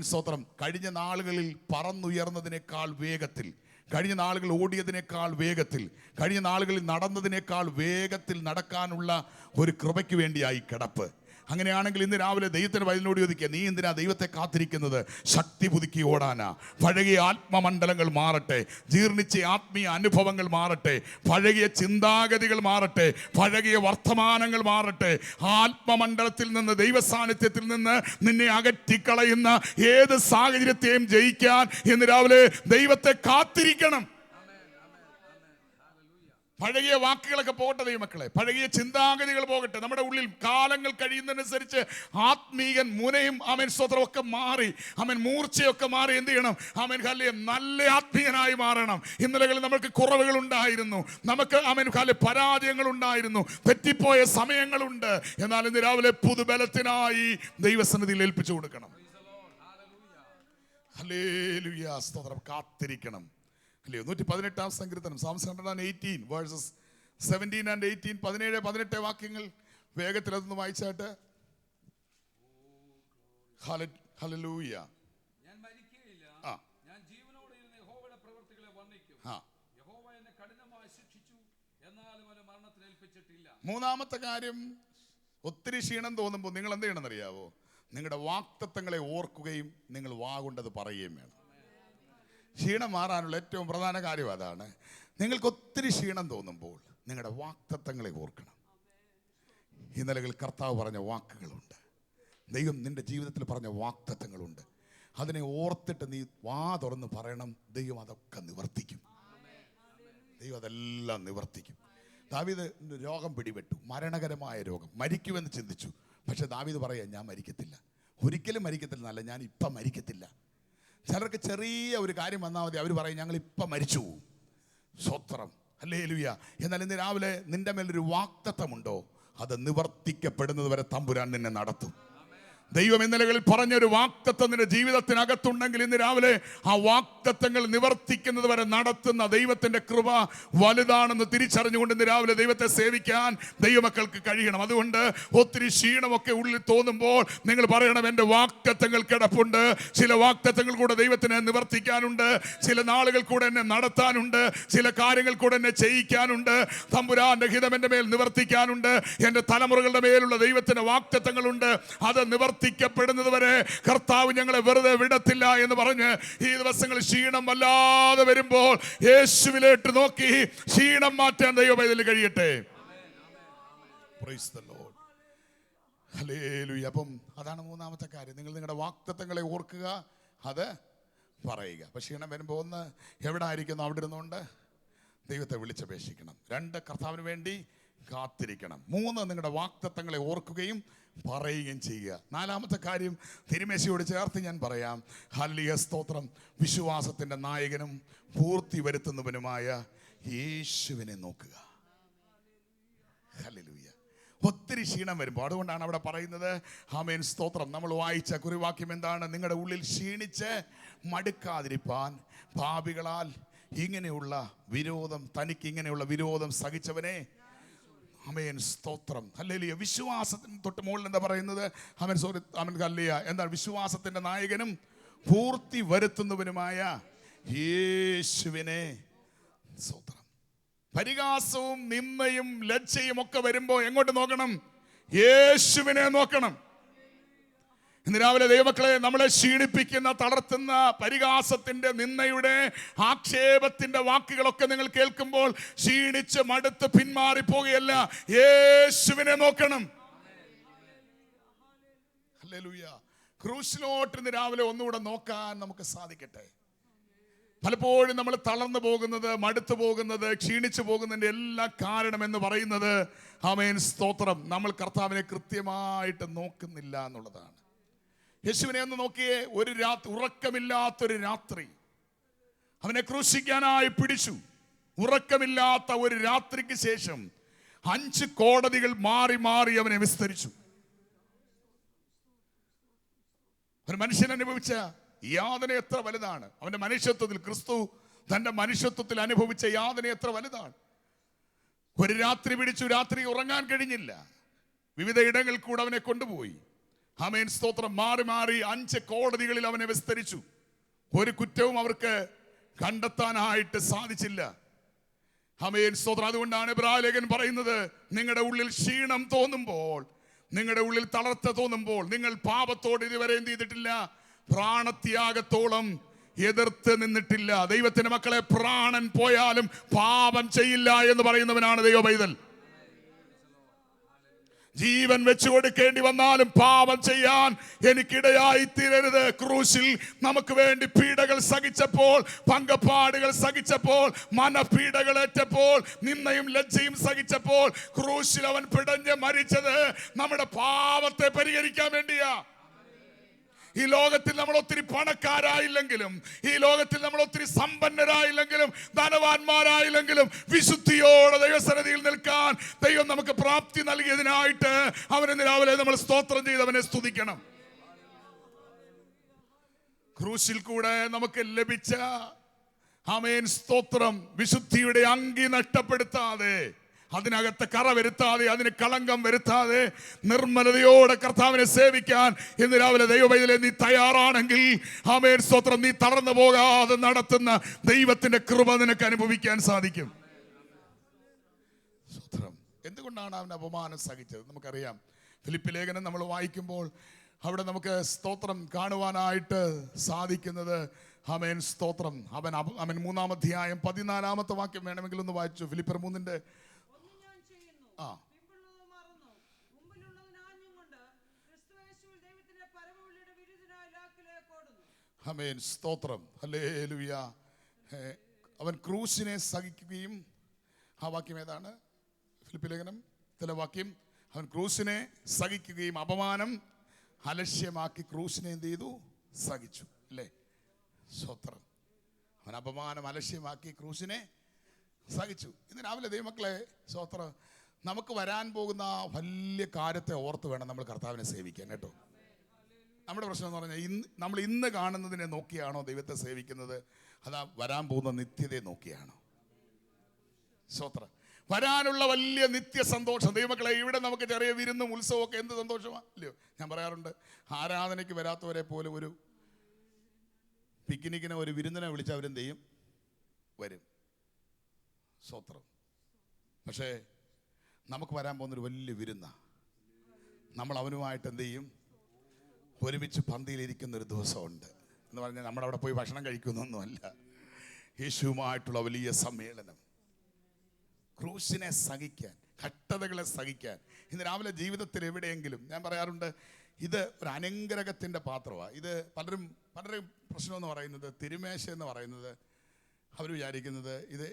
സ്തോത്രം. കഴിഞ്ഞ നാളുകളിൽ പറന്നുയർന്നതിനേക്കാൾ വേഗത്തിൽ, കഴിഞ്ഞ നാളുകൾ ഓടിയതിനേക്കാൾ വേഗത്തിൽ, കഴിഞ്ഞ നാളുകളിൽ നടന്നതിനേക്കാൾ വേഗത്തിൽ നടക്കാനുള്ള ഒരു കൃപയ്ക്ക് വേണ്ടിയായി കിടപ്പ്. അങ്ങനെയാണെങ്കിൽ ഇന്ന് രാവിലെ ദൈവത്തിന് വചനോട് ചോദിക്കുക, നീ എന്തിനാ ദൈവത്തെ കാത്തിരിക്കുന്നത്? ശക്തി പുതുക്കി ഓടാനാ. പഴകിയ ആത്മമണ്ഡലങ്ങൾ മാറട്ടെ, ജീർണിച്ച ആത്മീയ അനുഭവങ്ങൾ മാറട്ടെ, പഴകിയ ചിന്താഗതികൾ മാറട്ടെ, പഴകിയ വർത്തമാനങ്ങൾ മാറട്ടെ. ആത്മമണ്ഡലത്തിൽ നിന്ന്, ദൈവസാന്നിധ്യത്തിൽ നിന്ന് നിന്നെ അകറ്റിക്കളയുന്ന ഏത് സാഹചര്യത്തെയും ജയിക്കാൻ ഇന്ന് രാവിലെ ദൈവത്തെ കാത്തിരിക്കണം. പഴകിയ വാക്കുകളൊക്കെ പോകട്ടെ ദൈവമക്കളെ, പഴകിയ ചിന്താഗതികൾ പോകട്ടെ. നമ്മുടെ ഉള്ളിൽ കാലങ്ങൾ കഴിയുന്നതിനനുസരിച്ച് ആത്മീയൻ മുനയും സ്തോത്രം ഒക്കെ മാറി, മൂർച്ചയൊക്കെ മാറി എന്ത് ചെയ്യണം? നല്ല ആത്മീയനായി മാറണം. ഇന്നലകളിൽ നമുക്ക് കുറവുകൾ ഉണ്ടായിരുന്നു, നമുക്ക് പരാജയങ്ങൾ ഉണ്ടായിരുന്നു, തെറ്റിപ്പോയ സമയങ്ങളുണ്ട്. എന്നാൽ ഇന്ന് രാവിലെ പുതുബലത്തിനായി ദൈവസന്നിധിയിൽ ഏൽപ്പിച്ചു കൊടുക്കണം. ഹല്ലേലൂയ, സ്തോത്രം. കാത്തിരിക്കണം. 118 സങ്കീർത്തനം, Psalms 118 verses 17 and 18, 17-18 വാക്യങ്ങൾ വേഗത്തിൽ അതൊന്ന് വായിച്ചാട്ട്. ഹല്ലേലൂയ. ഞാൻ മരിക്കുകയില്ല, ഞാൻ ജീവനോടെ ഇരുന്ന് യഹോവയുടെ പ്രവൃത്തികളെ വർണ്ണിക്കും. യഹോവ എന്നെ കഠിനമായി ശിക്ഷിച്ചു, എന്നാലും അവനെ മരണത്തിന് ഏൽപ്പിച്ചിട്ടില്ല. മൂന്നാമത്തെ കാര്യം, ഒത്തിരി ക്ഷീണം തോന്നുമ്പോൾ നിങ്ങൾ എന്ത് ചെയ്യണമെന്നറിയാവോ? നിങ്ങളുടെ വാഗ്ദത്തങ്ങളെ ഓർക്കുകയും നിങ്ങൾ വാ കൊണ്ടത് പറയുകയും വേണം. ക്ഷീണം മാറാനുള്ള ഏറ്റവും പ്രധാന കാര്യം അതാണ്. നിങ്ങൾക്ക് ഒത്തിരി ക്ഷീണം തോന്നുമ്പോൾ നിങ്ങളുടെ വാഗ്ദത്തങ്ങളെ ഓർക്കണം. ഇന്നലകൾ കർത്താവ് പറഞ്ഞ വാക്കുകളുണ്ട്, ദൈവം നിന്റെ ജീവിതത്തിൽ പറഞ്ഞ വാഗ്ദത്തങ്ങളുണ്ട്. അതിനെ ഓർത്തിട്ട് നീ വാ തുറന്ന് പറയണം. ദൈവം അതൊക്കെ നിവർത്തിക്കും. ദൈവം അതെല്ലാം നിവർത്തിക്കും. ദാവീദ് രോഗം പിടിപെട്ടു, മരണകരമായ രോഗം, മരിക്കുമെന്ന് ചിന്തിച്ചു. പക്ഷെ ദാവീദ് പറയാ, ഞാൻ മരിക്കത്തില്ല, ഒരിക്കലും മരിക്കത്തില്ല എന്നല്ല, ഞാൻ ഇപ്പം മരിക്കത്തില്ല. ചിലർക്ക് ചെറിയ ഒരു കാര്യം വന്നാൽ മതി, അവർ പറയും ഞങ്ങൾ ഇപ്പം മരിച്ചു. സ്തോത്രം, ഹല്ലേലൂയ. എന്നാൽ ഇന്ന് രാവിലെ നിന്റെ മേലൊരു വാഗ്ദത്തമുണ്ടോ? അത് നിവർത്തിക്കപ്പെടുന്നത് വരെ തമ്പുരാൻ നിന്നെ നടത്തും. ദൈവം ഇന്നലകളിൽ പറഞ്ഞൊരു വാഗ്ദത്തം നിന്റെ ജീവിതത്തിനകത്തുണ്ടെങ്കിൽ ഇന്ന് രാവിലെ ആ വാഗ്ദത്തങ്ങൾ നിവർത്തിക്കുന്നത് വരെ നടത്തുന്ന ദൈവത്തിന്റെ കൃപ വലുതാണെന്ന് തിരിച്ചറിഞ്ഞുകൊണ്ട് ഇന്ന് രാവിലെ ദൈവത്തെ സേവിക്കാൻ ദൈവമക്കൾക്ക് കഴിയണം. അതുകൊണ്ട് ഒത്തിരി ക്ഷീണമൊക്കെ ഉള്ളിൽ തോന്നുമ്പോൾ നിങ്ങൾ പറയണം, എൻ്റെ വാഗ്ദത്തങ്ങൾ കിടപ്പുണ്ട്. ചില വാഗ്ദത്തങ്ങൾ കൂടെ ദൈവത്തിന് നിവർത്തിക്കാനുണ്ട്, ചില നാളുകൾ കൂടെ എന്നെ നടത്താനുണ്ട്, ചില കാര്യങ്ങൾ കൂടെ എന്നെ ചെയ്യിക്കാനുണ്ട്. തമ്പുരാന്റെ ഹിതം എൻ്റെ മേൽ നിവർത്തിക്കാനുണ്ട്. എൻ്റെ തലമുറകളുടെ മേലുള്ള ദൈവത്തിന്റെ വാഗ്ദത്തങ്ങളുണ്ട്. അത് നിവർത്തിക്കപ്പെടുന്നത് വരെ കർത്താവ് ഞങ്ങളെ വെറുതെ വിടത്തില്ല എന്ന് പറഞ്ഞ് ഈ ദിവസങ്ങളിൽ ക്ഷീണം വല്ലാതെ വരുമ്പോൾ യേശുവിലേക്ക് നോക്കി ക്ഷീണം മാറ്റാൻ ദൈവം ഇതിൽ കഴിയട്ടെ. Praise the Lord. ഹല്ലേലൂയ. അപ്പം അതാണ് മൂന്നാമത്തെ കാര്യം. നിങ്ങൾ നിങ്ങളുടെ വാഗ്ദത്തങ്ങളെ ഓർക്കുക, അത് പറയുക. അപ്പം ക്ഷീണം വരുമ്പോൾ ഒന്ന് എവിടെ ആയിരിക്കുന്നു അവിടെ ഇരുന്നുകൊണ്ട് ദൈവത്തെ വിളിച്ചപേക്ഷിക്കണം. 2 കർത്താവിന് വേണ്ടി കാത്തിരിക്കണം. 3 നിങ്ങളുടെ വാഗ്ദത്തങ്ങളെ ഓർക്കുകയും പറയുകയും ചെയ്യുക. 4ാമത്തെ കാര്യം തിരുമേശയോട് ചേർത്ത് ഞാൻ പറയാം. ഹല്ലേലൂയ, സ്തോത്രം. വിശ്വാസത്തിൻ്റെ നായകനും പൂർത്തി വരുത്തുന്നവനുമായ യേശുവിനെ നോക്കുക. ഹല്ലേലൂയ. ഒത്തിരി ക്ഷീണം വരുമ്പോൾ, അതുകൊണ്ടാണ് അവിടെ പറയുന്നത്, ആമേൻ, സ്തോത്രം. നമ്മൾ വായിച്ച കുറിവാക്യം എന്താണ്? നിങ്ങളുടെ ഉള്ളിൽ ക്ഷീണിച്ച് മടുക്കാതിരിപ്പാൻ പാപികളാൽ ഇങ്ങനെയുള്ള വിരോധം, തനിക്ക് ഇങ്ങനെയുള്ള വിരോധം സഹിച്ചവനെ, ആമേൻ, സ്തോത്രം. ഹല്ലേലൂയ. വിശ്വാസത്തിന് തൊട്ട് മുകളിൽ എന്താ പറയുന്നത്? ആമേൻ, സോറി, ആമേൻ, ഹല്ലേലൂയ. എന്താണ്? വിശ്വാസത്തിന്റെ നായകനും പൂർത്തി വരുത്തുന്നവനുമായ യേശുവിനെ, സ്തോത്രം. പരിഹാസവും നിന്ദയും ലജ്ജയും ഒക്കെ വരുമ്പോൾ എങ്ങോട്ട് നോക്കണം? യേശുവിനെ നോക്കണം. ഇന്ന് രാവിലെ ദൈവമക്കളെ, നമ്മളെ ക്ഷീണിപ്പിക്കുന്ന, തളർത്തുന്ന പരിഹാസത്തിന്റെ, നിന്ദയുടെ, ആക്ഷേപത്തിന്റെ വാക്കുകളൊക്കെ നിങ്ങൾ കേൾക്കുമ്പോൾ ക്ഷീണിച്ച് മടുത്ത് പിന്മാറിപ്പോകുകയല്ല, യേശുവിനെ നോക്കണം. ഹല്ലേലൂയ. ക്രൂശിലോട്ട് ഇന്ന് രാവിലെ ഒന്നുകൂടെ നോക്കാൻ നമുക്ക് സാധിക്കട്ടെ. പലപ്പോഴും നമ്മൾ തളർന്നു പോകുന്നത്, മടുത്തു പോകുന്നത്, ക്ഷീണിച്ചു പോകുന്നതിൻ്റെ എല്ലാ കാരണം എന്ന് പറയുന്നത്, ആമേൻ, സ്തോത്രം, നമ്മൾ കർത്താവിനെ കൃത്യമായിട്ട് നോക്കുന്നില്ല എന്നുള്ളതാണ്. യേശുവിനെ ഒന്ന് നോക്കിയേ. ഒരു രാത്രി, ഉറക്കമില്ലാത്തൊരു രാത്രി അവനെ ക്രൂശിക്കാനായി പിടിച്ചു. ഉറക്കമില്ലാത്ത ഒരു രാത്രിക്ക് ശേഷം 5 കോടതികൾ മാറി മാറി അവനെ വിസ്തരിച്ചു. ഒരു മനുഷ്യൻ അനുഭവിച്ച യാതന എത്ര വലുതാണ്! അവന്റെ മനുഷ്യത്വത്തിൽ, ക്രിസ്തു തന്റെ മനുഷ്യത്വത്തിൽ അനുഭവിച്ച യാതന എത്ര വലുതാണ്! ഒരു രാത്രി പിടിച്ചു. രാത്രി ഉറങ്ങാൻ കഴിഞ്ഞില്ല. വിവിധ ഇടങ്ങളിൽ കൂടെ അവനെ കൊണ്ടുപോയി. ആമേൻ, സ്തോത്രം. മാറി മാറി 5 കോടതികളിൽ അവനെ വിസ്തരിച്ചു. ഒരു കുറ്റവും അവർക്ക് കണ്ടെത്താനായിട്ട് സാധിച്ചില്ല. ആമേൻ, സ്തോത്രം. അതുകൊണ്ടാണ് ഇബ്രാഹിം പറയുന്നത്, നിങ്ങളുടെ ഉള്ളിൽ ക്ഷീണം തോന്നുമ്പോൾ, നിങ്ങളുടെ ഉള്ളിൽ തളർച്ച തോന്നുമ്പോൾ, നിങ്ങൾ പാപത്തോട് ഇതുവരെ എന്ത് ചെയ്തിട്ടില്ല? പ്രാണത്യാഗത്തോളം എതിർത്ത് നിന്നിട്ടില്ല. ദൈവത്തിന്റെ മക്കളെ, പ്രാണൻ പോയാലും പാപം ചെയ്യില്ല എന്ന് പറയുന്നവനാണ് ദൈവ പൈതൽ. ജീവൻ വെച്ചു കൊടുക്കേണ്ടി വന്നാലും പാപം ചെയ്യാൻ എനിക്കിടയായി തീരരുത്. ക്രൂശിൽ നമുക്ക് വേണ്ടി പീഡകൾ സഹിച്ചപ്പോൾ, പങ്കപ്പാടുകൾ സഹിച്ചപ്പോൾ, മനപീഡകൾ ഏറ്റപ്പോൾ, നിന്ദയും ലജ്ജയും സഹിച്ചപ്പോൾ, ക്രൂശിൽ അവൻ പിടഞ്ഞ് മരിച്ചത് നമ്മുടെ പാപത്തെ പരിഹരിക്കാൻ വേണ്ടിയാ. ഈ ലോകത്തിൽ നമ്മൾ ഒത്തിരി പണക്കാരായില്ലെങ്കിലും, ഈ ലോകത്തിൽ നമ്മൾ ഒത്തിരി സമ്പന്നരായില്ലെങ്കിലും, ധനവാന്മാരായില്ലെങ്കിലും, വിശുദ്ധിയോടെ ദൈവസന്നിധിയിൽ നിൽക്കാൻ ദൈവം നമുക്ക് പ്രാപ്തി നൽകിയതിനായിട്ട് അവനെ രാവിലെ നമ്മൾ സ്തോത്രം ചെയ്ത് അവനെ സ്തുതിക്കണം. ക്രൂശിൽ കൂടെ നമുക്ക് ലഭിച്ച, ആമേൻ, സ്തോത്രം, വിശുദ്ധിയുടെ അങ്കി നഷ്ടപ്പെടുത്താതെ, അതിനകത്ത് കറ വരുത്താതെ, അതിന് കളങ്കം വരുത്താതെ, നിർമ്മലതയോടെ കർത്താവിനെ സേവിക്കാൻ ഇന്ന് രാവിലെ ദൈവപൈതലേ നീ തയ്യാറാണെങ്കിൽ, ആമേൻ, സ്തോത്രം, നീ തളർന്നു പോകാതെ നടത്തുന്ന ദൈവത്തിന്റെ കൃപ നിനക്ക് അനുഭവിക്കാൻ സാധിക്കും. സ്തോത്രം. എന്തുകൊണ്ടാണ് അവൻ അപമാനം സഹിച്ചത്? നമുക്കറിയാം. ഫിലിപ്പി ലേഖനം നമ്മൾ വായിക്കുമ്പോൾ അവിടെ നമുക്ക് സ്തോത്രം കാണുവാനായിട്ട് സാധിക്കുന്നത്, ആമേൻ, സ്തോത്രം, അവൻ 3-ാം അധ്യായം 14-ാമത്തെ വാക്യം വേണമെങ്കിൽ ഒന്ന് വായിച്ചു. ഫിലിപ്പർ 3-ന്റെ ആമേൻ, സ്തോത്രം. ഹല്ലേലൂയ. അവൻ ക്രൂശിനെ സഹിക്കുകയും, ആ വാക്യം ഏതാണ്? ഫിലിപ്പി ലേഖനം വാക്യം. അവൻ ക്രൂശിനെ സഹിക്കുകയും അപമാനം അലക്ഷ്യമാക്കി ക്രൂശിനെ എന്ത് ചെയ്തു? സഹിച്ചു. അല്ലേ? സ്തോത്രം. അവൻ അപമാനം അലക്ഷ്യമാക്കി ക്രൂശിനെ സഹിച്ചു. ഇന്ന് രാവിലെ ദൈവമക്കളെ, സ്തോത്രം, നമുക്ക് വരാൻ പോകുന്ന ആ വലിയ കാര്യത്തെ ഓർത്ത് വേണം നമ്മൾ കർത്താവിനെ സേവിക്കാൻ കേട്ടോ. നമ്മുടെ പ്രശ്നം എന്ന് പറഞ്ഞാൽ നമ്മൾ ഇന്ന് കാണുന്നതിനെ നോക്കിയാണോ ദൈവത്തെ സേവിക്കുന്നത്, അതാ വരാൻ പോകുന്ന നിത്യതയെ നോക്കിയാണോ? സ്തോത്രം. വരാനുള്ള വലിയ നിത്യ സന്തോഷം ദൈവമക്കളെ, ഇവിടെ നമുക്ക് ചെറിയ വിരുന്നും ഉത്സവവും ഒക്കെ എന്ത് സന്തോഷമാണ് അല്ലയോ. ഞാൻ പറയാറുണ്ട്, ആരാധനയ്ക്ക് വരാത്തവരെ പോലെ ഒരു പിക്നിക്കിനെ ഒരു വിരുന്നിനെ വിളിച്ച് അവരെന്ത് ചെയ്യും? വരും. സ്തോത്രം. പക്ഷേ നമുക്ക് വരാൻ പോകുന്നൊരു വലിയ വിരുന്നാ. നമ്മൾ അവനുമായിട്ട് എന്ത് ചെയ്യും? ഒരുമിച്ച് പന്തിയിലിരിക്കുന്നൊരു ദിവസമുണ്ട് എന്ന് പറഞ്ഞാൽ നമ്മളവിടെ പോയി ഭക്ഷണം കഴിക്കുന്നൊന്നുമല്ല. യേശുവുമായിട്ടുള്ള വലിയ സമ്മേളനം, ക്രൂശിനെ സഹിക്കാൻ, കഷ്ടതകളെ സഹിക്കാൻ. ഇന്ന് രാവിലെ ജീവിതത്തിൽ എവിടെയെങ്കിലും ഞാൻ പറയാറുണ്ട്, ഇത് ഒരു അനുഗ്രഹത്തിൻ്റെ പാത്രമാണ്. ഇത് പലരും പ്രശ്നമെന്ന് പറയുന്നത്, തിരുമേശ എന്ന് പറയുന്നത് അവർ വിചാരിക്കുന്നത് ഇത്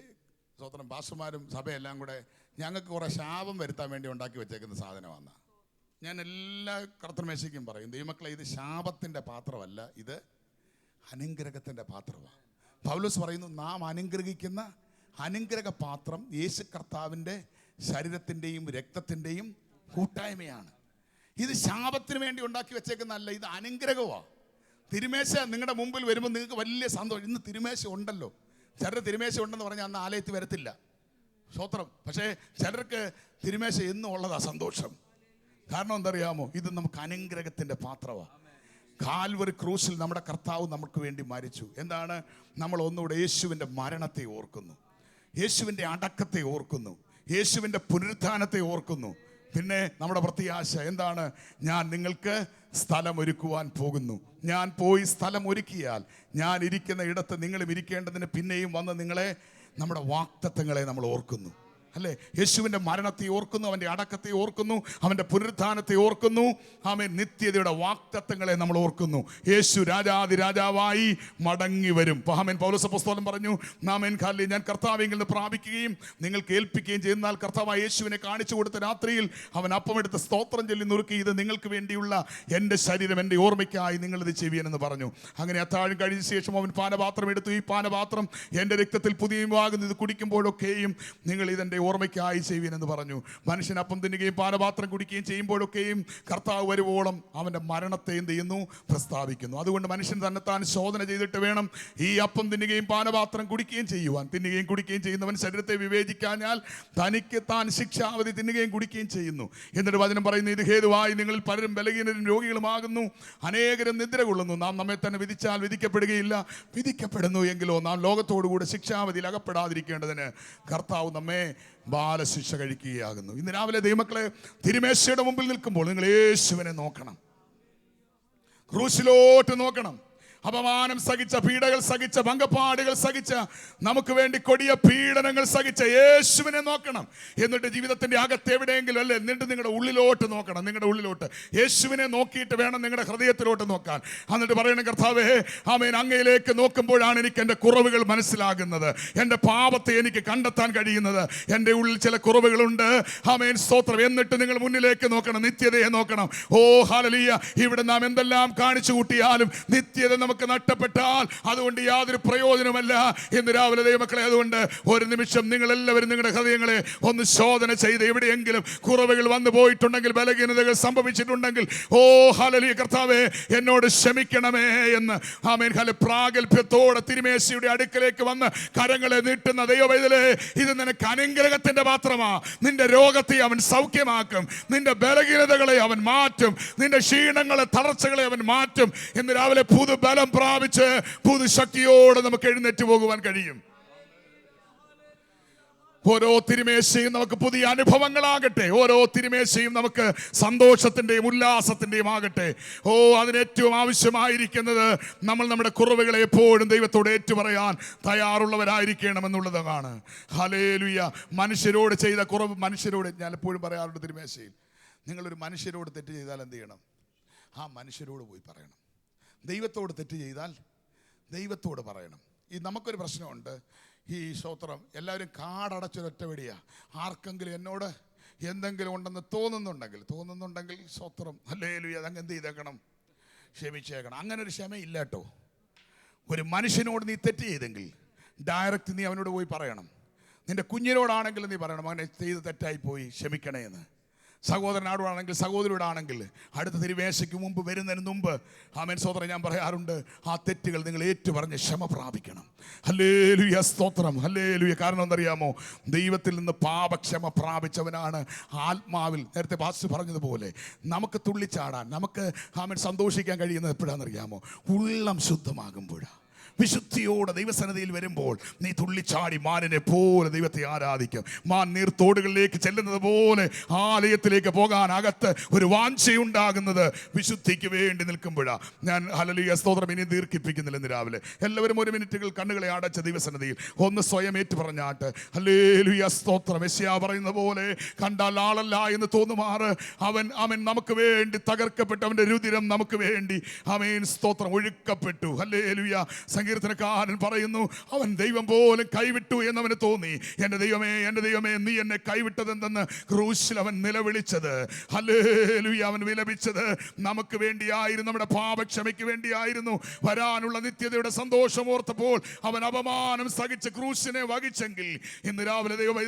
സ്വതന്ത്രം പാസ്റ്റർമാരും സഭയെല്ലാം കൂടെ ഞങ്ങൾക്ക് കുറേ ശാപം വരുത്താൻ വേണ്ടി ഉണ്ടാക്കി വെച്ചേക്കുന്ന സാധനമാണ്. ഞാൻ എല്ലാ കർത്തൃമേശയ്ക്കും പറയും, ദൈവമക്കളെ, ഇത് ശാപത്തിൻ്റെ പാത്രമല്ല, ഇത് അനുഗ്രഹത്തിൻ്റെ പാത്രമാണ്. പൗലോസ് പറയുന്നു, നാം അനുഗ്രഹിക്കുന്ന അനുഗ്രഹ പാത്രം യേശു കർത്താവിൻ്റെ ശരീരത്തിൻ്റെയും രക്തത്തിൻ്റെയും കൂട്ടായ്മയാണ്. ഇത് ശാപത്തിന് വേണ്ടി ഉണ്ടാക്കി വെച്ചേക്കുന്നതല്ല, ഇത് അനുഗ്രഹമാണ്. തിരുമേശ നിങ്ങളുടെ മുമ്പിൽ വരുമ്പോൾ നിങ്ങൾക്ക് വലിയ സന്തോഷം. ഇന്ന് തിരുമേശ ഉണ്ടല്ലോ. ചിലർ തിരുമേശ ഉണ്ടെന്ന് പറഞ്ഞാൽ അന്ന് ആലയത്തിൽ വരത്തില്ല. സ്തോത്രം. പക്ഷേ ചിലർക്ക് തിരുമേശ എന്നും ഉള്ളതാ സന്തോഷം. കാരണം എന്തറിയാമോ? ഇത് നമുക്ക് അനുഗ്രഹത്തിൻ്റെ പാത്രമാണ്. കാൽവറി ക്രൂശിൽ നമ്മുടെ കർത്താവ് നമുക്ക് വേണ്ടി മരിച്ചു. എന്താണ്? നമ്മൾ ഒന്നുകൂടെ യേശുവിൻ്റെ മരണത്തെ ഓർക്കുന്നു, യേശുവിൻ്റെ അടക്കത്തെ ഓർക്കുന്നു, യേശുവിൻ്റെ പുനരുത്ഥാനത്തെ ഓർക്കുന്നു. പിന്നെ നമ്മുടെ പ്രത്യാശ എന്താണ്? ഞാൻ നിങ്ങൾക്ക് സ്ഥലം ഒരുക്കുവാൻ പോകുന്നു. ഞാൻ പോയി സ്ഥലം ഒരുക്കിയാൽ ഞാൻ ഇരിക്കുന്ന ഇടത്ത് നിങ്ങളും ഇരിക്കേണ്ടതിന് പിന്നെയും വന്ന് നിങ്ങളെ, നമ്മുടെ വാഗ്ദത്തങ്ങളെ നമ്മൾ ഓർക്കുന്നു അല്ലേ? യേശുവിൻ്റെ മരണത്തെ ഓർക്കുന്നു, അവൻ്റെ അടക്കത്തെ ഓർക്കുന്നു, അവൻ്റെ പുനരുത്ഥാനത്തെ ഓർക്കുന്നു, ആമേൻ, നിത്യതയുടെ വാഗ്ദത്തങ്ങളെ നമ്മൾ ഓർക്കുന്നു. യേശു രാജാവായി മടങ്ങി വരും. ആമേൻ. പൗലോസ് അപ്പോസ്തലൻ പറഞ്ഞു, ആമേൻ ഖാലി, ഞാൻ കർത്താവിൽ നിന്ന് പ്രാപിക്കുകയും നിങ്ങൾക്ക് ഏൽപ്പിക്കുകയും ചെയ്യുന്നാൽ കർത്താവായ യേശുവിനെ കാണിച്ചു കൊടുത്ത രാത്രിയിൽ അവൻ അപ്പമെടുത്ത് സ്തോത്രം ചൊല്ലി നുറുക്കി, ഇത് നിങ്ങൾക്ക് വേണ്ടിയുള്ള എൻ്റെ ശരീരം, എൻ്റെ ഓർമ്മയ്ക്കായി നിങ്ങളിത് ചെയ്യുവനെന്ന് പറഞ്ഞു. അങ്ങനെ അത്താഴം കഴിഞ്ഞ ശേഷം അവൻ പാനപാത്രം എടുത്തു, ഈ പാനപാത്രം എൻ്റെ രക്തത്തിൽ പുതിയവാകുന്നു, ഇത് കുടിക്കുമ്പോഴൊക്കെയും നിങ്ങൾ ഇതെൻ്റെ ഓർമ്മയ്ക്കായി ചെയ്യുവനെന്ന് പറഞ്ഞു. മനുഷ്യൻ അപ്പം തിന്നുകയും പാനപാത്രം കുടിക്കുകയും ചെയ്യുമ്പോഴൊക്കെയും കർത്താവ് വരുവോളം അവൻ്റെ മരണത്തെ എന്ത് ചെയ്യുന്നു? പ്രസ്താവിക്കുന്നു. അതുകൊണ്ട് മനുഷ്യൻ തന്നെത്താൻ ശോധന ചെയ്തിട്ട് വേണം ഈ അപ്പം തിന്നുകയും പാനപാത്രം കുടിക്കുകയും ചെയ്യുവാൻ. തിന്നുകയും കുടിക്കുകയും ചെയ്യുന്നവൻ ശരീരത്തെ വിവേചിക്കാഞ്ഞാൽ തനിക്ക് താൻ ശിക്ഷാവധി തിന്നുകയും കുടിക്കുകയും ചെയ്യുന്നു. എന്നിട്ട് വചനം പറയുന്നു, ഇത് ഹേതുവായി നിങ്ങളിൽ പലരും ബലഹീനരും രോഗികളുമാകുന്നു, അനേകരും നിദ്ര കൊള്ളുന്നു. നാം നമ്മെ തന്നെ വിധിച്ചാൽ വിധിക്കപ്പെടുകയില്ല, വിധിക്കപ്പെടുന്നു എങ്കിലോ നാം ലോകത്തോടുകൂടെ ശിക്ഷാവധിയിൽ അകപ്പെടാതിരിക്കേണ്ടതിന് കർത്താവ് നമ്മെ ബാലശിക്ഷ കഴിക്കുകയാകുന്നു. ഇന്ന് രാവിലെ ദൈവമക്കളെ, തിരുമേശയുടെ മുമ്പിൽ നിൽക്കുമ്പോൾ നിങ്ങൾ യേശുവിനെ നോക്കണം, ക്രൂശിലോട്ട് നോക്കണം. അപമാനം സഹിച്ച, പീഡകൾ സഹിച്ച, ഭംഗപ്പാടുകൾ സഹിച്ച, നമുക്ക് വേണ്ടി കൊടിയ പീഡനങ്ങൾ സഹിച്ച യേശുവിനെ നോക്കണം. എന്നിട്ട് ജീവിതത്തിന്റെ അകത്ത് എവിടെയെങ്കിലും അല്ലേ, എന്നിട്ട് നിങ്ങളുടെ ഉള്ളിലോട്ട് നോക്കണം. നിങ്ങളുടെ ഉള്ളിലോട്ട് യേശുവിനെ നോക്കിയിട്ട് വേണം നിങ്ങളുടെ ഹൃദയത്തിലോട്ട് നോക്കാൻ. എന്നിട്ട് പറയണം, കർത്താവേ, ആമേൻ, അങ്ങയിലേക്ക് നോക്കുമ്പോഴാണ് എനിക്ക് എൻ്റെ കുറവുകൾ മനസ്സിലാകുന്നത്, എൻ്റെ പാപത്തെ എനിക്ക് കണ്ടെത്താൻ കഴിയുന്നത്. എൻ്റെ ഉള്ളിൽ ചില കുറവുകളുണ്ട്, ആമേൻ, സ്തോത്രം. എന്നിട്ട് നിങ്ങൾ മുന്നിലേക്ക് നോക്കണം, നിത്യതയെ നോക്കണം. ഓ ഹല്ലേലൂയ. ഇവിടെ നാം എന്തെല്ലാം കാണിച്ചു കൂട്ടിയാലും നിത്യത നമുക്ക് നഷ്ടപ്പെട്ടാൽ അതുകൊണ്ട് യാതൊരു പ്രയോജനമല്ല. ഇന്ന് രാവിലെ ദൈവമക്കളെ, അതുകൊണ്ട് ഒരു നിമിഷം നിങ്ങൾ എല്ലാവരും നിങ്ങളുടെ ഹൃദയങ്ങളെ ഒന്ന് ശോധന ചെയ്ത് എവിടെയെങ്കിലും കുറവുകൾ വന്നു പോയിട്ടുണ്ടെങ്കിൽ, ബലഹീനതകൾ സംഭവിച്ചിട്ടുണ്ടെങ്കിൽ, ഓ ഹല്ലേലൂയ, കർത്താവേ എന്നോട് ക്ഷമിക്കണമേ എന്ന് ആമേൻ പ്രാഗൽഭ്യത്തോടെ തിരുമേശയുടെ അടുക്കലേക്ക് വന്ന് കരങ്ങളെ നീട്ടുന്ന ദൈവവൈതലേ, ഇത് നിനക്ക് അനുഗ്രഹത്തിന്റെ പാത്രമാ. നിന്റെ രോഗത്തെ അവൻ സൗഖ്യമാക്കും, നിന്റെ ബലഹീനതകളെ അവൻ മാറ്റും, നിന്റെ ക്ഷീണങ്ങളെ, തളർച്ചകളെ അവൻ മാറ്റും. ഇന്ന് രാവിലെ പുതുബലം പ്രാപിച്ച് പുതുശക്തിയോടെ നമുക്ക് എഴുന്നേറ്റ് പോകുവാൻ കഴിയും. ഓരോ തിരുമേശയും നമുക്ക് പുതിയ അനുഭവങ്ങളാകട്ടെ, ഓരോ തിരുമേശയും നമുക്ക് സന്തോഷത്തിൻ്റെയും ഉല്ലാസത്തിൻ്റെയും ആകട്ടെ. ഓ, അതിനേറ്റവും ആവശ്യമായിരിക്കുന്നത് നമ്മൾ നമ്മുടെ കുറവുകളെ എപ്പോഴും ദൈവത്തോട് ഏറ്റുപറയാൻ തയ്യാറുള്ളവരായിരിക്കണമെന്നുള്ളതാണ്. ഹല്ലേലൂയ. മനുഷ്യരോട് ചെയ്ത കുറവ്, മനുഷ്യരോട് ഞാൻ എപ്പോഴും പറയാറുണ്ട് തിരുമേശയിൽ, നിങ്ങളൊരു മനുഷ്യരോട് തെറ്റ് ചെയ്താൽ എന്ത് ചെയ്യണം? ആ മനുഷ്യരോട് പോയി പറയണം. ദൈവത്തോട് തെറ്റ് ചെയ്താൽ ദൈവത്തോട് പറയണം. ഈ നമുക്കൊരു പ്രശ്നമുണ്ട്, ഈ സ്തോത്രം, എല്ലാവരും കാടടച്ചൊരൊറ്റ വെടിയാ. ആർക്കെങ്കിലും എന്നോട് എന്തെങ്കിലും ഉണ്ടെന്ന് തോന്നുന്നുണ്ടെങ്കിൽ സ്തോത്രം, ഹല്ലേലൂയ, അതങ്ങ് എന്ത് ചെയ്തേക്കണം? ക്ഷമിച്ചേക്കണം. അങ്ങനെ ഒരു ക്ഷമയില്ല കേട്ടോ. ഒരു മനുഷ്യനോട് നീ തെറ്റ് ചെയ്തെങ്കിൽ ഡയറക്റ്റ് നീ അവനോട് പോയി പറയണം. നിന്റെ കുഞ്ഞിനോടാണെങ്കിലും നീ പറയണം, അങ്ങനെ ചെയ്ത് തെറ്റായിപ്പോയി, ക്ഷമിക്കണേ എന്ന്. സഹോദരനോടാണെങ്കിൽ സഹോദരിയോടാണെങ്കിൽ അടുത്ത തിരുവേശയ്ക്ക് മുമ്പ് വരുന്നതിന് മുമ്പ് ആമേൻ സ്തോത്രം ഞാൻ പറയാറുണ്ട്, ആ തെറ്റുകൾ നിങ്ങൾ ഏറ്റുപറഞ്ഞ് ക്ഷമ പ്രാപിക്കണം. ഹല്ലേലൂയ സ്തോത്രം, ഹല്ലേലൂയ. കാരണം എന്തറിയാമോ, ദൈവത്തിൽ നിന്ന് പാപക്ഷമ പ്രാപിച്ചവനാണ് ആത്മാവിൽ, നേരത്തെ പാസ്റ്റർ പറഞ്ഞതുപോലെ നമുക്ക് തുള്ളിച്ചാടാൻ, നമുക്ക് ആമേൻ സന്തോഷിക്കാൻ കഴിയുന്നത് എപ്പോഴാണെന്നറിയാമോ, ഉള്ളം ശുദ്ധമാകുമ്പോഴാണ്. വിശുദ്ധിയോടെ ദൈവസന്നിധിയിൽ വരുമ്പോൾ നീ തുള്ളിച്ചാടി മാനിനെ പോലെ ദൈവത്തെ ആരാധിക്കും. മാൻ നീർത്തോടുകളിലേക്ക് ചെല്ലുന്നത് പോലെ ആലയത്തിലേക്ക് പോകാൻ അകത്ത് ഒരു വാഞ്ചയുണ്ടാകുന്നത് വിശുദ്ധിക്ക് വേണ്ടി നിൽക്കുമ്പോഴാണ്. ഞാൻ ഹല്ലേലൂയ സ്തോത്രം ഇനി ദീർഘിപ്പിക്കുന്നില്ല. ഇന്ന് രാവിലെ എല്ലാവരും 1 മിനിറ്റുകൾ കണ്ണുകളെ അടച്ച ദൈവസന്നിധിയിൽ ഒന്ന് സ്വയം ഏറ്റു പറഞ്ഞാട്ട് ഹല്ലേലൂയ സ്തോത്രം. യെശയ്യാ പറയുന്ന പോലെ കണ്ടാൽ ആളല്ല എന്ന് തോന്നുമാറ് അവൻ നമുക്ക് വേണ്ടി തകർക്കപ്പെട്ടു, അവൻ്റെ രുധിരം നമുക്ക് വേണ്ടി ആമേൻ സ്തോത്രം ഒഴുക്കപ്പെട്ടു. ഹല്ലേലൂയ. സങ്കീർത്തനക്കാരൻ പറയുന്നു, അവൻ ദൈവം പോലും കൈവിട്ടു എന്നവന് തോന്നി. എൻ്റെ ദൈവമേ, എൻ്റെ ദൈവമേ, നീ എന്നെ കൈവിട്ടതെന്തെന്ന് ക്രൂശിൽ അവൻ നിലവിളിച്ചത്. ഹല്ലേലൂയ. അവൻ വിലപിച്ചത് നമുക്ക് വേണ്ടിയായിരുന്നു, നമ്മുടെ പാപക്ഷമയ്ക്ക് വേണ്ടിയായിരുന്നു. വരാനുള്ള നിത്യതയുടെ സന്തോഷം ഓർത്തപ്പോൾ അവൻ അപമാനം സഹിച്ച് ക്രൂശിനെ വഹിച്ചെങ്കിൽ ഇന്ന് രാവിലെ ദൈവമേ,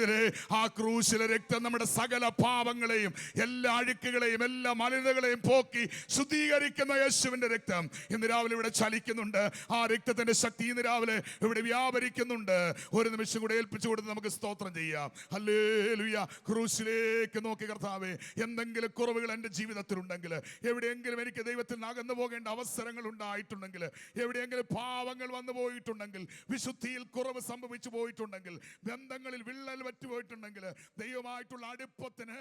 ആ ക്രൂശിലെ രക്തം നമ്മുടെ സകല പാപങ്ങളെയും എല്ലാ അഴുക്കുകളെയും എല്ലാ മലിനതകളെയും പോക്കി ശുദ്ധീകരിക്കുന്ന യേശുവിൻ്റെ രക്തം ഇന്ന് രാവിലെ ഇവിടെ ചലിക്കുന്നുണ്ട്. ആ രക്തത്തിന്റെ ശക്തി ഇന്ന് രാവിലെ ഇവിടെ വ്യാപരിക്കുന്നുണ്ട്. ഒരു നിമിഷം കൂടെ ഏൽപ്പിച്ചു കൊടുത്ത് നമുക്ക് സ്തോത്രം ചെയ്യാം. ഹല്ലേലൂയ. ക്രൂശിലേക്ക് നോക്കി കർത്താവേ, എന്തെങ്കിലും കുറവുകൾ എൻ്റെ ജീവിതത്തിലുണ്ടെങ്കിൽ, എവിടെയെങ്കിലും എനിക്ക് ദൈവത്തിൽ നിന്ന് അകന്നു പോകേണ്ട അവസരങ്ങൾ ഉണ്ടായിട്ടുണ്ടെങ്കിൽ, എവിടെയെങ്കിലും പാവങ്ങൾ വന്നു പോയിട്ടുണ്ടെങ്കിൽ, വിശുദ്ധിയിൽ കുറവ് സംഭവിച്ചു പോയിട്ടുണ്ടെങ്കിൽ, ബന്ധങ്ങളിൽ വിള്ളൽ പറ്റുപോയിട്ടുണ്ടെങ്കിൽ, ദൈവമായിട്ടുള്ള അടുപ്പത്തിന്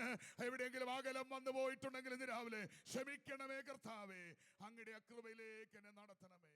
എവിടെയെങ്കിലും അകലം വന്നു പോയിട്ടുണ്ടെങ്കിൽ ഇന്ന് രാവിലെ ക്ഷമിക്കണമേ കർത്താവേ, അങ്ങയുടെ കൃപയിലേക്ക് എന്നെ നടത്തണമേ.